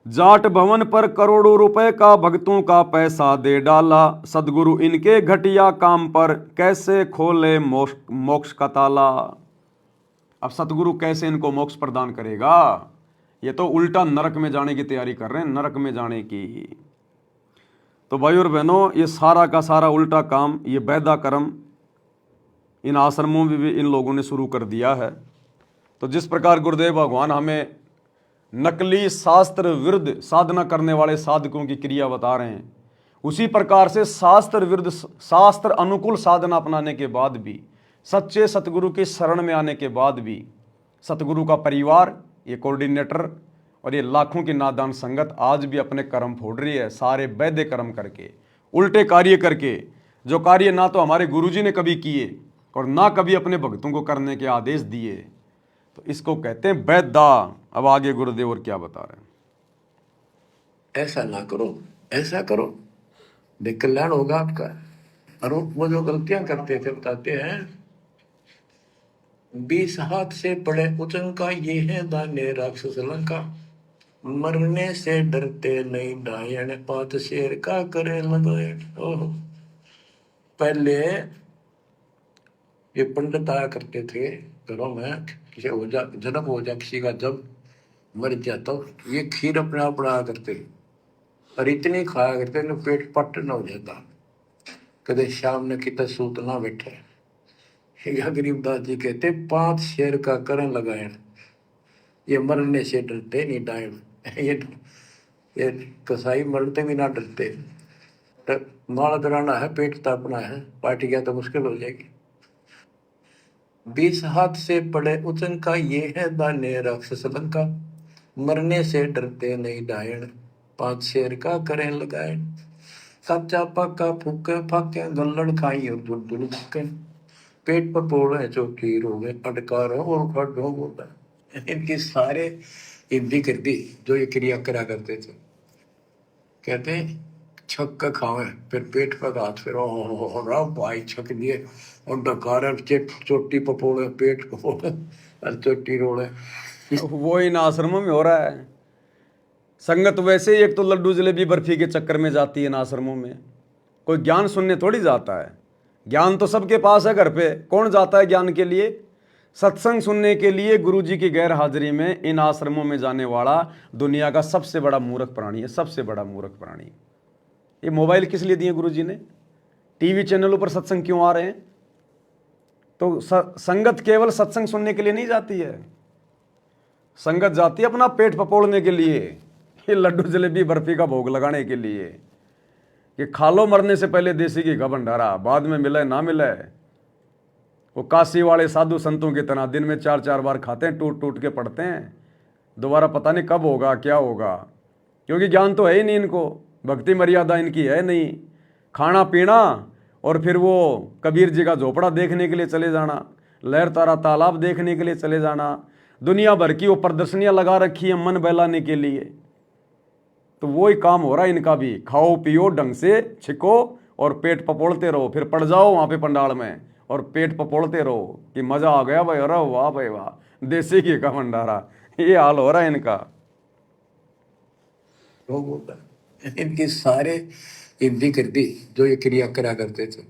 जाट भवन पर करोड़ों रुपए का भक्तों का पैसा दे डाला, सदगुरु इनके घटिया काम पर कैसे खोले मोक्ष का ताला। अब सतगुरु कैसे इनको मोक्ष प्रदान करेगा? ये तो उल्टा नरक में जाने की तैयारी कर रहे हैं, नरक में जाने की। तो भाई और बहनों, ये सारा का सारा उल्टा काम, ये बैदा कर्म इन आश्रमों में भी इन लोगों ने शुरू कर दिया है। तो जिस प्रकार गुरुदेव भगवान हमें नकली शास्त्र विरुद्ध साधना करने वाले साधकों की क्रिया बता रहे हैं, उसी प्रकार से शास्त्र विरुद्ध शास्त्र अनुकूल साधना अपनाने के बाद भी, सच्चे सतगुरु की शरण में आने के बाद भी, सतगुरु का परिवार, ये कोऑर्डिनेटर और ये लाखों की नादान संगत आज भी अपने कर्म फोड़ रही है, सारे वैद्य कर्म करके, उल्टे कार्य करके, जो कार्य ना तो हमारे गुरुजी ने कभी किए और ना कभी अपने भक्तों को करने के आदेश दिए। तो इसको कहते हैं वैदा। अब आगे गुरुदेव और क्या बता रहे हैं? ऐसा ना करो, ऐसा करो, देख कल्याण होगा आपका। और वो जो गलतियां करते थे बताते हैं, 20 हाथ से पड़े उचन का ये है दाने राक्षस लंका, मरने से डरते नहीं डायन, 5 शेर का करे लगायन। ओह, पहले ये पंडित आया करते थे घरों में, किसी हो जा जन्म हो जा किसी का, जब मर जाता तो ये खीर अपने आप बनाया करते और इतनी खाया करते न पेट पट न हो जाता, कदे शाम ने कितना सूत ना बैठे। या गरीबदास जी कहते 5 शेर का करण लगायन, ये मरने से डरते नहीं डायन। ये कसाई मरते भी ना डरते। माल कराना है, पेट तापना है, पार्टी गया तो मुश्किल हो जाएगी। 20 हाथ से पड़े उचन का ये है दाने राक्षस लंका, मरने से डरते नहीं डायन, 5 शेर का करें लगायन। कच्चा पक्का फूके फाके गल्लड़ खाई और दूर दूर झुके, पेट पर पोड़े चोटी रोगे अटकारो और खड्डो बोला। इनकी सारे हिंदी कर दी जो ये क्रिया करा करते थे। कहते हैं छक का खावे, फिर पेट पर हाथ, फिर हो भाई छक दिए और डकार चोटी पपोड़े पेट को और चोटी रोड़े। वो इन आश्रमों में हो रहा है। संगत वैसे ही एक तो लड्डू जलेबी बर्फी के चक्कर में जाती है इन आश्रमों में। कोई ज्ञान सुनने थोड़ी जाता है। ज्ञान तो सबके पास है घर पे। कौन जाता है ज्ञान के लिए? सत्संग सुनने के लिए गुरु जी की गैर हाजिरी में इन आश्रमों में जाने वाला दुनिया का सबसे बड़ा मूर्ख प्राणी है, सबसे बड़ा मूर्ख प्राणी। ये मोबाइल किस लिए दिए गुरु जी ने? टीवी चैनलों पर सत्संग क्यों आ रहे हैं? तो संगत केवल सत्संग सुनने के लिए नहीं जाती है। संगत जाती है अपना पेट पपोड़ने के लिए, ये लड्डू जलेबी बर्फी का भोग लगाने के लिए कि खा लो मरने से पहले देसी घी का भंडारा, बाद में मिले ना मिले। वो काशी वाले साधु संतों की तरह दिन में 4-4 बार खाते हैं, टूट टूट के पड़ते हैं। दोबारा पता नहीं कब होगा क्या होगा, क्योंकि ज्ञान तो है ही नहीं इनको, भक्ति मर्यादा इनकी है नहीं। खाना पीना और फिर वो कबीर जी का झोपड़ा देखने के लिए चले जाना, लहर तारा तालाब देखने के लिए चले जाना, दुनिया भर की वो प्रदर्शनियां लगा रखी है मन बहलाने के लिए। तो वही काम हो रहा है इनका भी। खाओ पियो ढंग से, छिको और पेट पपोड़ते रहो, फिर पड़ जाओ वहां पे पंडाल में और पेट पपोड़ते रहो कि मजा आ गया भाई, अरे वाह भाई वाह, देसी घी का भंडारा। ये हाल हो रहा है इनका। लोग होता है इनके सारे हिंदी कर दी जो ये क्रिया करा करते थे।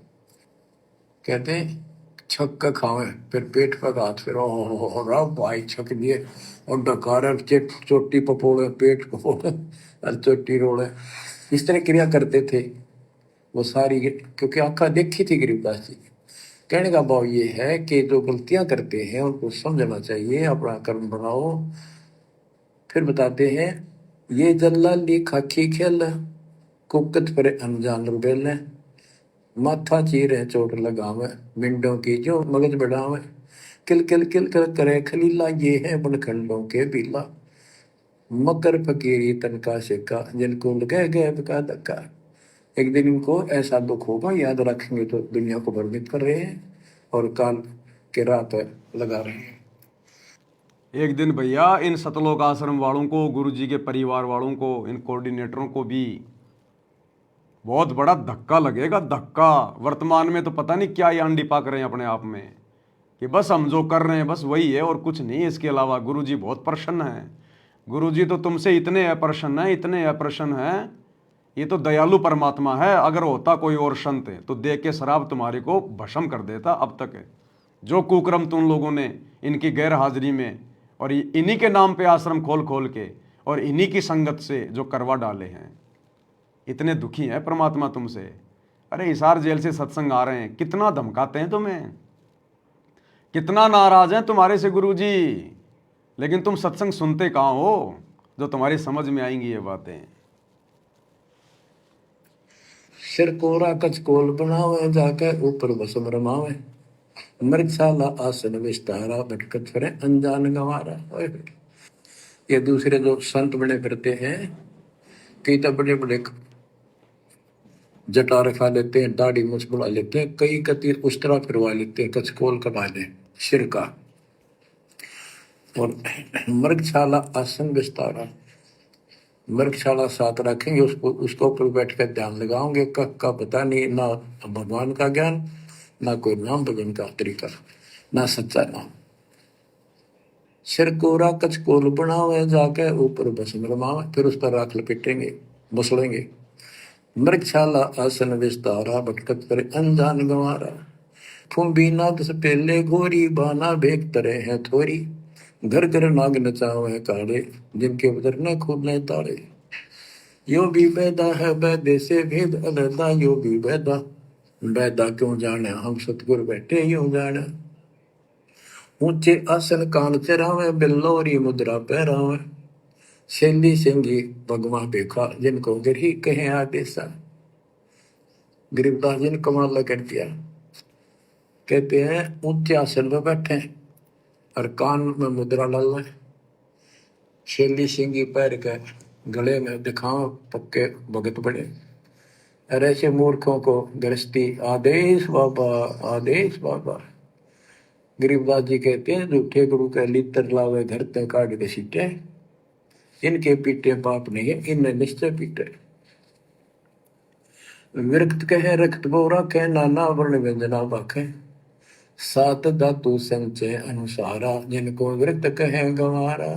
कहते हैं छक का खावे फिर पेट पर हाथ फिर हो भाई छक दिए और डकार चोटी पपोड़े पेट पपोड़े और चोटी रोड़े, इस तरह क्रिया करते थे वो सारी। क्योंकि आंखा देखी थी गरीबदास जी। कहने का भाव ये है कि जो गलतियां करते हैं उनको समझना चाहिए, अपना कर्म बनाओ। फिर बताते हैं ये जल्लाली खाकी खेल कुकत पर अनजान रुबेल माथा चीरे चोट लगावे मिंडों की जो मगज बढ़ावे किल किल किल कर करे खलीला ये है बनखंडों के बीला मकर फकीरी तनका सिक्का जिनको लगे गए का धक्का। एक दिन इनको ऐसा दुख होगा, याद रखेंगे तो दुनिया को भ्रमित कर रहे हैं और काल के रात लगा रहे हैं। एक दिन भैया इन सतलोक आश्रम वालों को, गुरु जी के परिवार वालों को, इन कोऑर्डिनेटरों को भी बहुत बड़ा धक्का लगेगा, धक्का। वर्तमान में तो पता नहीं क्या ये अंडी पाक रहे हैं अपने आप में कि बस हम जो कर रहे हैं बस वही है और कुछ नहीं है इसके अलावा। गुरु जी बहुत प्रसन्न हैं। गुरु जी तो तुमसे इतने अप्रसन्न हैं, इतने अप्रसन्न हैं। ये तो दयालु परमात्मा है। अगर होता कोई और संत तो दे के शराब तुम्हारे को भस्म कर देता अब तक। जो कुक्रम तुम लोगों ने इनकी गैर हाजिरी में और इन्हीं के नाम पे आश्रम खोल खोल के और इन्हीं की संगत से जो करवा डाले हैं, इतने दुखी हैं परमात्मा तुमसे। अरे हिसार जेल से सत्संग आ रहे हैं, कितना धमकाते हैं तुम्हें, कितना नाराज हैं तुम्हारे से गुरु जी, लेकिन तुम सत्संग सुनते कहाँ हो जो तुम्हारी समझ में आएंगी ये बातें। सिर कोरा कचकोल बनावे जाके ऊपर बसम रमावे मृगशाला आसन विस्तारा भटकत फिरे अनजान गंवारा। ये दूसरे जो संत बने फिरते हैं, कई तो बड़े बड़े जटा रखा लेते हैं, दाढ़ी मुछ बुला लेते हैं, कई कती उस तरह फिरवा लेते हैं, कचकोल कमा ले सिर का। और मृगशाला आसन विस्तारा, मृगशाला साथ रखेंगे, उसको ऊपर बैठ कर ध्यान लगाओगे। कख का पता नहीं, ना भगवान का ज्ञान, ना कोई नाम भजन का तरीका, ना सच्चा नाम। सिर कोरा कचकोल बनावे जाके ऊपर भस्म रमावे, फिर उस पर राख लपेटेंगे, मसलेंगे। मृगशाला आसन विस्तारा भटकत पर अनजान गंवारा फुम्बी नाद से पहले गोरी बाना भेक तरे हैं थोरी घर घर नाग नचावे काड़े जिनके उधर न खुलने ताड़े। यो भी बैदा है बैदे से भेद अलहदा, यो भी बैदा बैदा क्यों जाने हम सतगुर बैठे यूं जाने। ऊंचे आसन कान चरावे बिल्लोरी मुद्रा पहरावे शैली सिंगी भगवा देखा जिनको गिरही कहे आदेशा। गरीबदास जी ने कमाल कर दिया। कहते हैं ऊंचे आसन पर बैठे और कान में मुद्रा डाल, शैली सिंगी पैर के गले में दिखाओ पक्के भगत बड़े। और ऐसे मूर्खों को गृहस्थी आदेश बाबा, आदेश बाबा। गरीबदास जी कहते हैं झूठे गुरु के लितर लावे घर ते काट के सीटे, इनके पीटे पाप नहीं है, इनने निश्चय पीटे। विरक्त कहे रक्त बोरा कहे नाना वर्ण व्यंजना बाखे सात धातु संचय अनुसारा, जिनको वृत्त कहे गंवारा।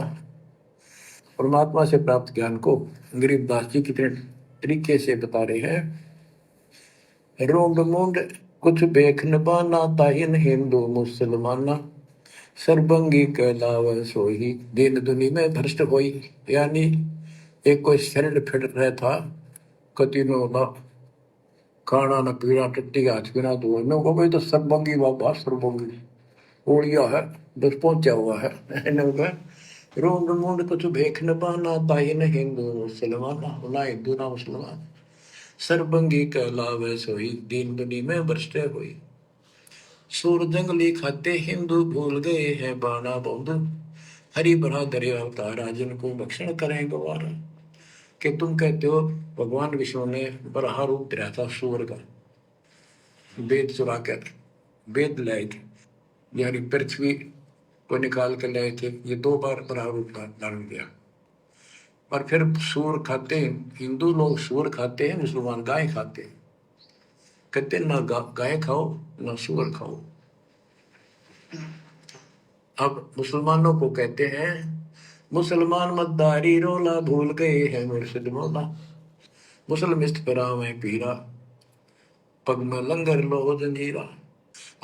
परमात्मा से प्राप्त ज्ञान को गरीबदास जी कितने तरीके से बता रहे हैं। रोंड मुंड कुछ बेख न बाना, ताइन हिंदू मुसलमाना, सरबंगी कहलावे सोही, दीन दुनी में भ्रष्ट होई। यानी एक कोई शरण फिर रहा था, कति नो ना खाना न पीना, टट्टी हाथ बिना तो नो को भाई तो सरबंगी बाबा, सरबंगी ओलिया है, बस पहुंचा हुआ है। रोंड मुंड कुछ भेख न पाना, ताइन हिंदू मुसलमाना, ना हिंदू ना मुसलमान, सरबंगी कहलावे सोही, दीन दुनी में भ्रष्ट हुई। सूर जंगली खाते हिंदू, भूल गए हैं बाना बौद्ध, हरि भरा दरिया अवतारा, जिनको भक्षण करें गवारा। कि तुम कहते हो भगवान विष्णु ने बराह रूप धरा था सूर का, वेद चुरा कर वेद लाए थे, यानी पृथ्वी को निकाल कर लाए थे। ये 2 बार बराह रूप धारण किया। और फिर सूर खाते हैं हिंदू लोग, सूर खाते हैं, मुसलमान गाय खाते हैं। कहते ना गाय खाओ ना सूअर खाओ। अब मुसलमानों को कहते हैं मुसलमान मद्दारी रोला, भूल गए हैं मुर्शिद मौला, मुसलमिस्त पराव है पीरा, पग में लंगर लो जंजीरा।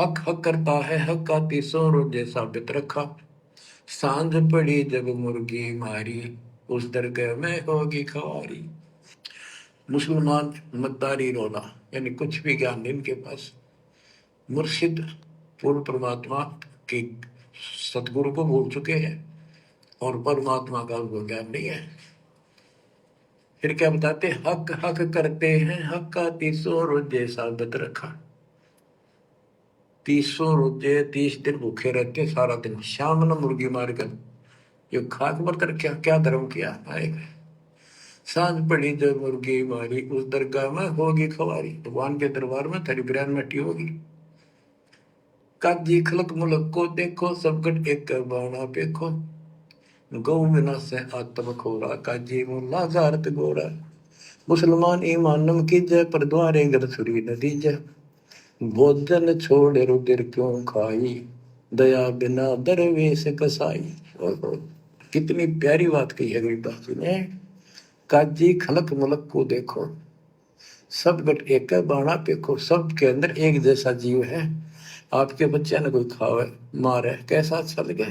हक हक करता है हक का, 300 रोजे साबित रखा, सांझ पड़ी जब मुर्गी मारी, उस दरगाह में होगी खवारी। मुसलमान मद्दारी रोला, यानी कुछ भी ज्ञान नहीं इनके पास। मुर्शिद पूर्ण परमात्मा के सतगुरु को भूल चुके हैं और परमात्मा का उनको ज्ञान नहीं है। फिर क्या बताते, हक हक करते हैं हक का, 300 रोजे साबित रखा। 300 रोजे 30 दिन भूखे रहते, सारा दिन शाम न मुर्गी मार कर ये खाक बरतर क्या क्या धर्म किया आएगा। सांझ पड़ी जो मुर्गी मारी, उस दरगाह में होगी खवारी, भगवान के दरबार में थरी बिरयान मट्टी होगी। काजी खलक मुलक को देखो, सब गट एक बाणा देखो, गौ बिना से आत्म खोरा, काजी मुल्ला गारत गोरा। मुसलमान ईमानम की जय, पर द्वारे गरसुरी नदी जय, भोजन छोड़ रुदिर क्यों खाई, दया बिना दरवेश कसाई। कितनी प्यारी बात कही है गरीबदास जी ने। काजी खलक मुलक को देखो, सब गट एक बाणा देखो, सब के अंदर एक जैसा जीव है। आपके बच्चे ने कोई खावे मारे कैसा अच्छा लगे।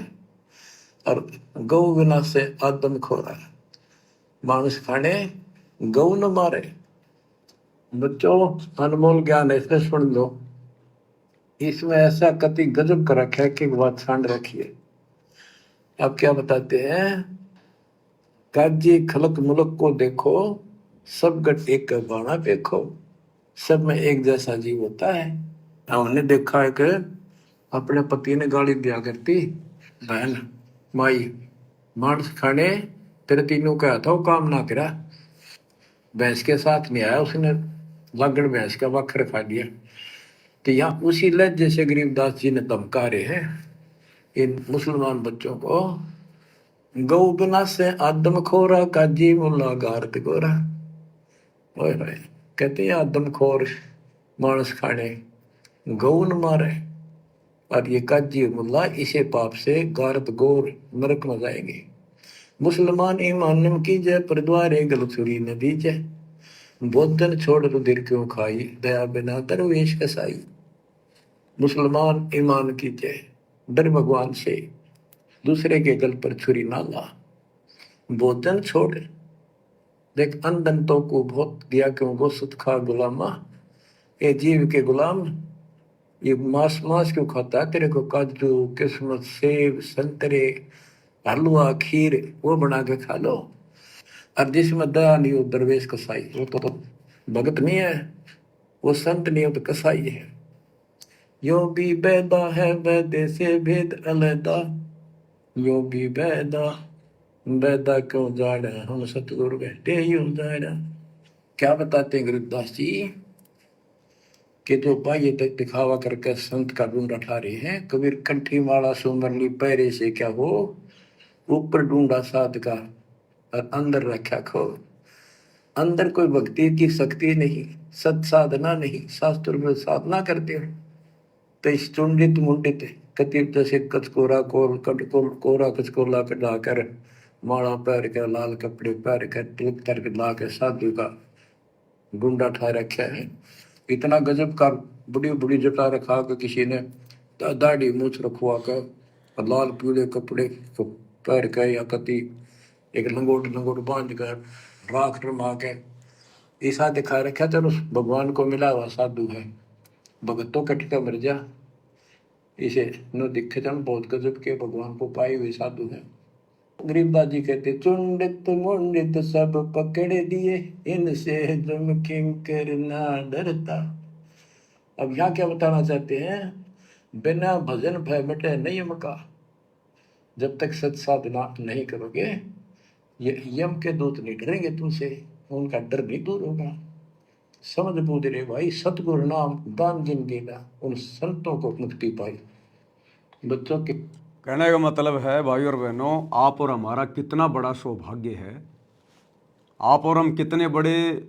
और गौ बिना से आदम खोरा, मानुष खाने गौ न मारे। बच्चों अनमोल ज्ञान है, इसमें सुन लो। इसमें ऐसा कति गजब कर रखा है कि बात छांड रखिए। अब क्या बताते हैं, काजी खलक मुलक को देखो, सब गट एक बाणा देखो, सब में एक जैसा जीव होता है। हमने देखा है कि अपने पति ने गाली दिया करती बहन माई, मांस खाने तेरे तीनों का था वो काम ना करा, भैंस के साथ नहीं आया, उसने लागड़ भैंस का वक्र खा लिया। तो यहाँ उसी लहजे से गरीबदास जी ने धमका रहे हैं इन मुसलमान बच्चों को। गौ बिना से आदम खोरा, काजी मुल्ला गारत गोरा। ओए होए, कहते हैं आदम खोर मांस खाने गौ न मारे, और ये काजी मुल्ला इसे पाप से गारत गोर नरक में जाएंगे। मुसलमान ईमान की जय, पर द्वारे गलछुरी नदी जय, भोजन छोड़ रुधिर क्यों खाई, दया बिना दरवेश कसाई। मुसलमान ईमान की जय, डर भगवान से, दूसरे के गल पर छुरी ना ला, भोजन छोड़। देख अनदंतों को भोग दिया क्यों गो सुत खा गुलामा, ये जीव के गुलाम ये मांस मांस क्यों खाता है, तेरे को काजू किस्मत सेब संतरे हलवा खीर वो बना के खा लो। और जिसमें दया नहीं हो दरवेश कसाई, वो तो भगत नहीं है, वो संत नहीं हो तो कसाई है। यो भी बैदा है वैदे से भेद अलैदा, यो भी बैदा बैदा क्यों जाड़ा, हम सतगुरु बैठे यूं जाड़ा। क्या बताते हैं गरीबदास जी कि जो बाह्य दिखावा करके संत का ढूंढा ठा रहे हैं, कबीर कंठी माला सुमरली पैरे से क्या हो, ऊपर ढूंढा साध का और अंदर रखा खो। अंदर कोई भक्ति की शक्ति नहीं, सत साधना नहीं, शास्त्र में साधना करते हो तो इस चुंडित मुंडित कतिप जैसे कचकोरा कोल कोरा कचकोला कटाकर माला पैर के लाल कपड़े पैर के टिप करके ला के साधु का गुंडा ठा रखा है। इतना गजब का बड़ी बड़ी जटा रखा के किसी ने दाढ़ी मूछ रखवा कर लाल पीले कपड़े पैर के या कति एक लंगोट लंगोट बांध कर राख रमा के ऐसा दिखा रखा। चलो भगवान को मिला हुआ साधु है, भगतों कटका मर जा, इसे न दिखे जन बहुत गजब के भगवान को पाए हुए साधु है। गरीबदास जी कहते चुंडित मुंडित सब पकड़ दिए, इनसे जम किंकर ना डरता। अब यहाँ क्या बताना चाहते हैं, बिना भजन भय मिटे नियम का। जब तक सत साधना नहीं करोगे ये यम के दूत नहीं डरेंगे तुमसे, उनका डर नहीं दूर होगा। समझ बूझ रे भाई, सतगुरु नाम दान जिन देना, उन संतों को मुक्ति पाई। बच्चों के कहने का मतलब है भाई और बहनों, आप और हमारा कितना बड़ा सौभाग्य है, आप और हम कितने बड़े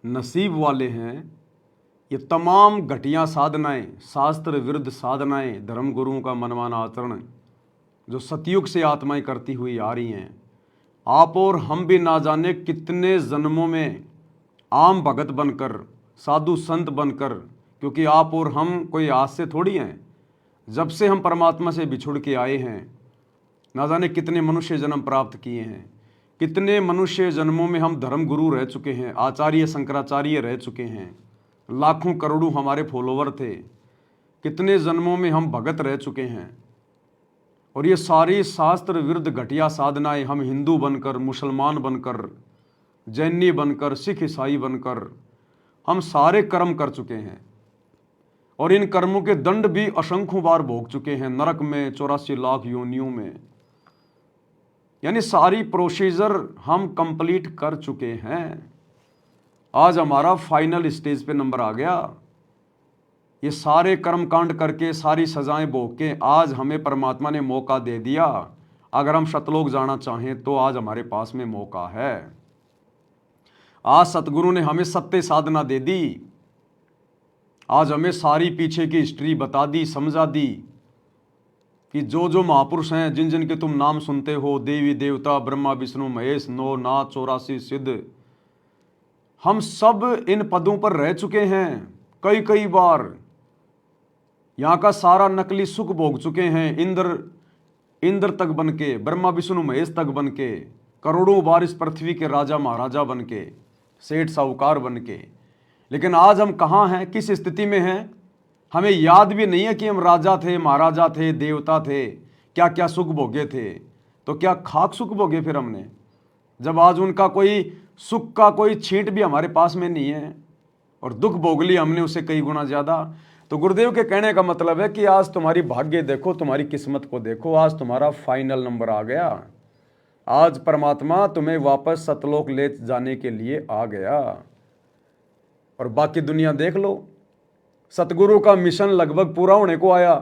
नसीब वाले हैं। ये तमाम घटिया साधनाएं, शास्त्र विरुद्ध साधनाएं, धर्म गुरुओं का मनमाना आचरण जो सतयुग से आत्माएं करती हुई आ रही हैं, आप और हम भी ना जाने कितने जन्मों में आम भगत बनकर, साधु संत बनकर, क्योंकि आप और हम कोई आज से थोड़ी हैं, जब से हम परमात्मा से बिछुड़ के आए हैं ना जाने कितने मनुष्य जन्म प्राप्त किए हैं, कितने मनुष्य जन्मों में हम धर्म गुरु रह चुके हैं, आचार्य शंकराचार्य रह चुके हैं, लाखों करोड़ों हमारे फॉलोवर थे, कितने जन्मों में हम भगत रह चुके हैं। और ये सारी शास्त्र विरुद्ध घटिया साधनाएं हम हिंदू बनकर, मुसलमान बनकर, जैनी बनकर, सिख ईसाई बनकर हम सारे कर्म कर चुके हैं और इन कर्मों के दंड भी असंख्यों बार भोग चुके हैं, नरक में 84 लाख योनियों में। यानी सारी प्रोसीजर हम कंप्लीट कर चुके हैं। आज हमारा फाइनल स्टेज पे नंबर आ गया। ये सारे कर्म कांड करके, सारी सजाएं भोग के आज हमें परमात्मा ने मौका दे दिया। अगर हम सतलोक जाना चाहें तो आज हमारे पास में मौका है। आज सतगुरु ने हमें सत्य साधना दे दी, आज हमें सारी पीछे की हिस्ट्री बता दी, समझा दी कि जो जो महापुरुष हैं, जिन जिन के तुम नाम सुनते हो, देवी देवता, ब्रह्मा विष्णु महेश, 9 नाथ 84 सिद्ध, हम सब इन पदों पर रह चुके हैं कई कई बार। यहाँ का सारा नकली सुख भोग चुके हैं, इंद्र तक बन के, ब्रह्मा विष्णु महेश तक बन के, करोड़ों बार इस पृथ्वी के राजा महाराजा बन के, सेठ साहूकार बन के। लेकिन आज हम कहाँ हैं, किस स्थिति में हैं, हमें याद भी नहीं है कि हम राजा थे, महाराजा थे, देवता थे, क्या क्या सुख भोगे थे। तो क्या खाक सुख भोगे फिर हमने, जब आज उनका कोई सुख का कोई छींट भी हमारे पास में नहीं है और दुख भोग लिया हमने उससे कई गुना ज़्यादा। तो गुरुदेव के कहने का मतलब है कि आज तुम्हारी भाग्य देखो, तुम्हारी किस्मत को देखो, आज तुम्हारा फाइनल नंबर आ गया। आज परमात्मा तुम्हें वापस सतलोक ले जाने के लिए आ गया। और बाकी दुनिया देख लो, सतगुरु का मिशन लगभग पूरा होने को आया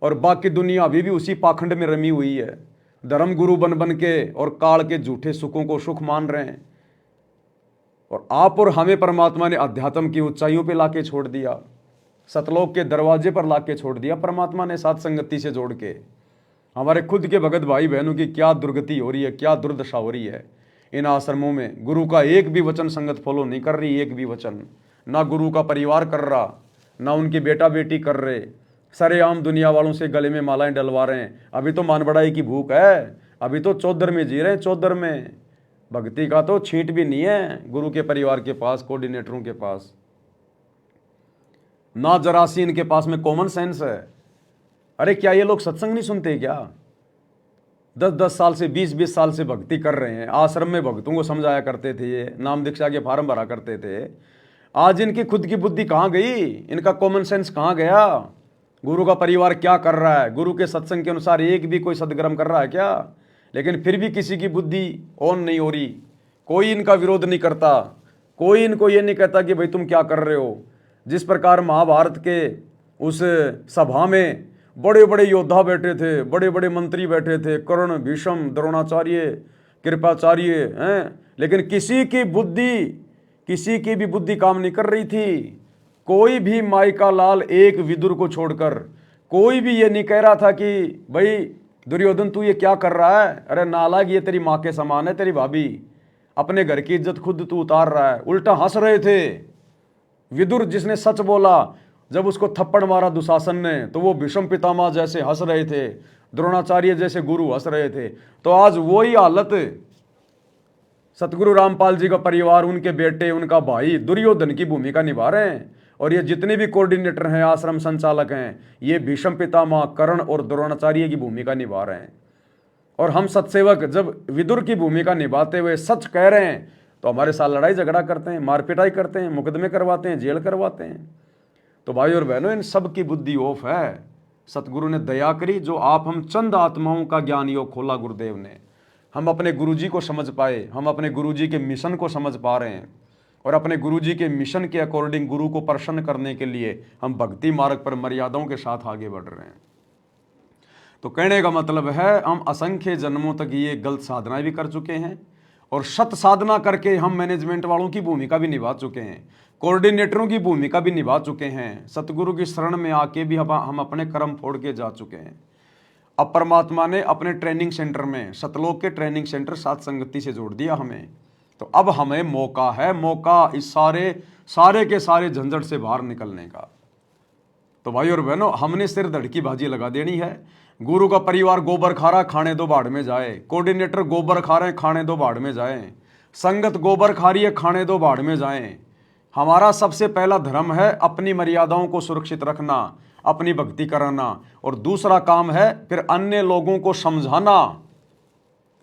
और बाकी दुनिया अभी भी उसी पाखंड में रमी हुई है। धर्म गुरु बन बन के और काल के झूठे सुखों को सुख मान रहे हैं। और आप और हमें परमात्मा ने अध्यात्म की ऊंचाइयों पे लाके छोड़ दिया, सतलोक के दरवाजे पर लाके छोड़ दिया परमात्मा ने साथ संगति से जोड़ के। हमारे खुद के भगत भाई बहनों की क्या दुर्गति हो रही है, क्या दुर्दशा हो रही है इन आश्रमों में। गुरु का एक भी वचन संगत फॉलो नहीं कर रही, एक भी वचन ना गुरु का परिवार कर रहा, ना उनकी बेटा बेटी कर रहे, सरेआम दुनिया वालों से गले में मालाएं डलवा रहे हैं। अभी तो मान बढ़ाई की भूख है, अभी तो चौधर में जी रहे हैं, चौधर में। भक्ति का तो छींट भी नहीं है गुरु के परिवार के पास, कोऑर्डिनेटरों के पास, ना जरा सी इनके पास में कॉमन सेंस है। अरे क्या ये लोग सत्संग नहीं सुनते क्या? 10-10 साल से, 20-20 साल से भक्ति कर रहे हैं, आश्रम में भक्तों को समझाया करते थे, ये नाम दीक्षा के फार्म भरा करते थे। आज इनकी खुद की बुद्धि कहाँ गई, इनका कॉमन सेंस कहाँ गया? गुरु का परिवार क्या कर रहा है, गुरु के सत्संग के अनुसार एक भी कोई सदकर्म कर रहा है क्या? लेकिन फिर भी किसी की बुद्धि ऑन नहीं हो रही, कोई इनका विरोध नहीं करता, कोई इनको ये नहीं कहता कि भाई तुम क्या कर रहे हो। जिस प्रकार महाभारत के उस सभा में बड़े बड़े योद्धा बैठे थे, बड़े बड़े मंत्री बैठे थे, कर्ण, भीष्म, द्रोणाचार्य, कृपाचार्य हैं, लेकिन किसी की भी बुद्धि काम नहीं कर रही थी। कोई भी माई का लाल एक विदुर को छोड़कर कोई भी ये नहीं कह रहा था कि भाई दुर्योधन तू ये क्या कर रहा है, अरे नालायक ये तेरी माँ के समान है तेरी भाभी, अपने घर की इज्जत खुद तू उतार रहा है। उल्टा हंस रहे थे। विदुर जिसने सच बोला, जब उसको थप्पड़ मारा दुशासन ने तो वो भीष्म पितामह जैसे हंस रहे थे, द्रोणाचार्य जैसे गुरु हंस रहे थे। तो आज वही हालत सतगुरु रामपाल जी का परिवार, उनके बेटे, उनका भाई दुर्योधन की भूमिका निभा रहे हैं। और ये जितने भी कोऑर्डिनेटर हैं, आश्रम संचालक हैं, ये भीष्म पितामह, कर्ण और द्रोणाचार्य की भूमिका निभा रहे हैं। और हम सत्सेवक जब विदुर की भूमिका निभाते हुए सच कह रहे हैं तो हमारे साथ लड़ाई झगड़ा करते हैं, मारपिटाई करते हैं, मुकदमे करवाते हैं, जेल करवाते हैं। तो भाई और बहनों, इन सब की बुद्धि ऑफ है। सतगुरु ने दया करी, जो आप हम चंद आत्माओं का ज्ञान योग खोला गुरुदेव ने, हम अपने गुरुजी को समझ पाए, हम अपने गुरुजी के मिशन को समझ पा रहे हैं। और अपने गुरुजी के मिशन के अकॉर्डिंग गुरु को प्रसन्न करने के लिए हम भक्ति मार्ग पर मर्यादाओं के साथ आगे बढ़ रहे हैं। तो कहने का मतलब है, हम असंख्य जन्मों तक ये गलत साधनाएं भी कर चुके हैं और सत साधना करके हम मैनेजमेंट वालों की भूमिका भी निभा चुके हैं, कोऑर्डिनेटरों की भूमिका भी निभा चुके हैं, सतगुरु की शरण में आके भी हम अपने कर्म फोड़ के जा चुके हैं। अब परमात्मा ने अपने ट्रेनिंग सेंटर में, सतलोक के ट्रेनिंग सेंटर सात संगति से जोड़ दिया हमें। तो अब हमें मौका है, मौका इस सारे के सारे झंझट से बाहर निकलने का। तो भाई और बहनों, हमने सिर धड़ की बाजी लगा देनी है। गुरु का परिवार गोबर खा रहा, खाने दो बाढ़ में जाए। कोऑर्डिनेटर गोबर खा रहे हैं, खाने दो बाढ़ में जाए। संगत गोबर खा रही है, खाने दो बाढ़ में जाए। हमारा सबसे पहला धर्म है अपनी मर्यादाओं को सुरक्षित रखना, अपनी भक्ति कराना, और दूसरा काम है फिर अन्य लोगों को समझाना।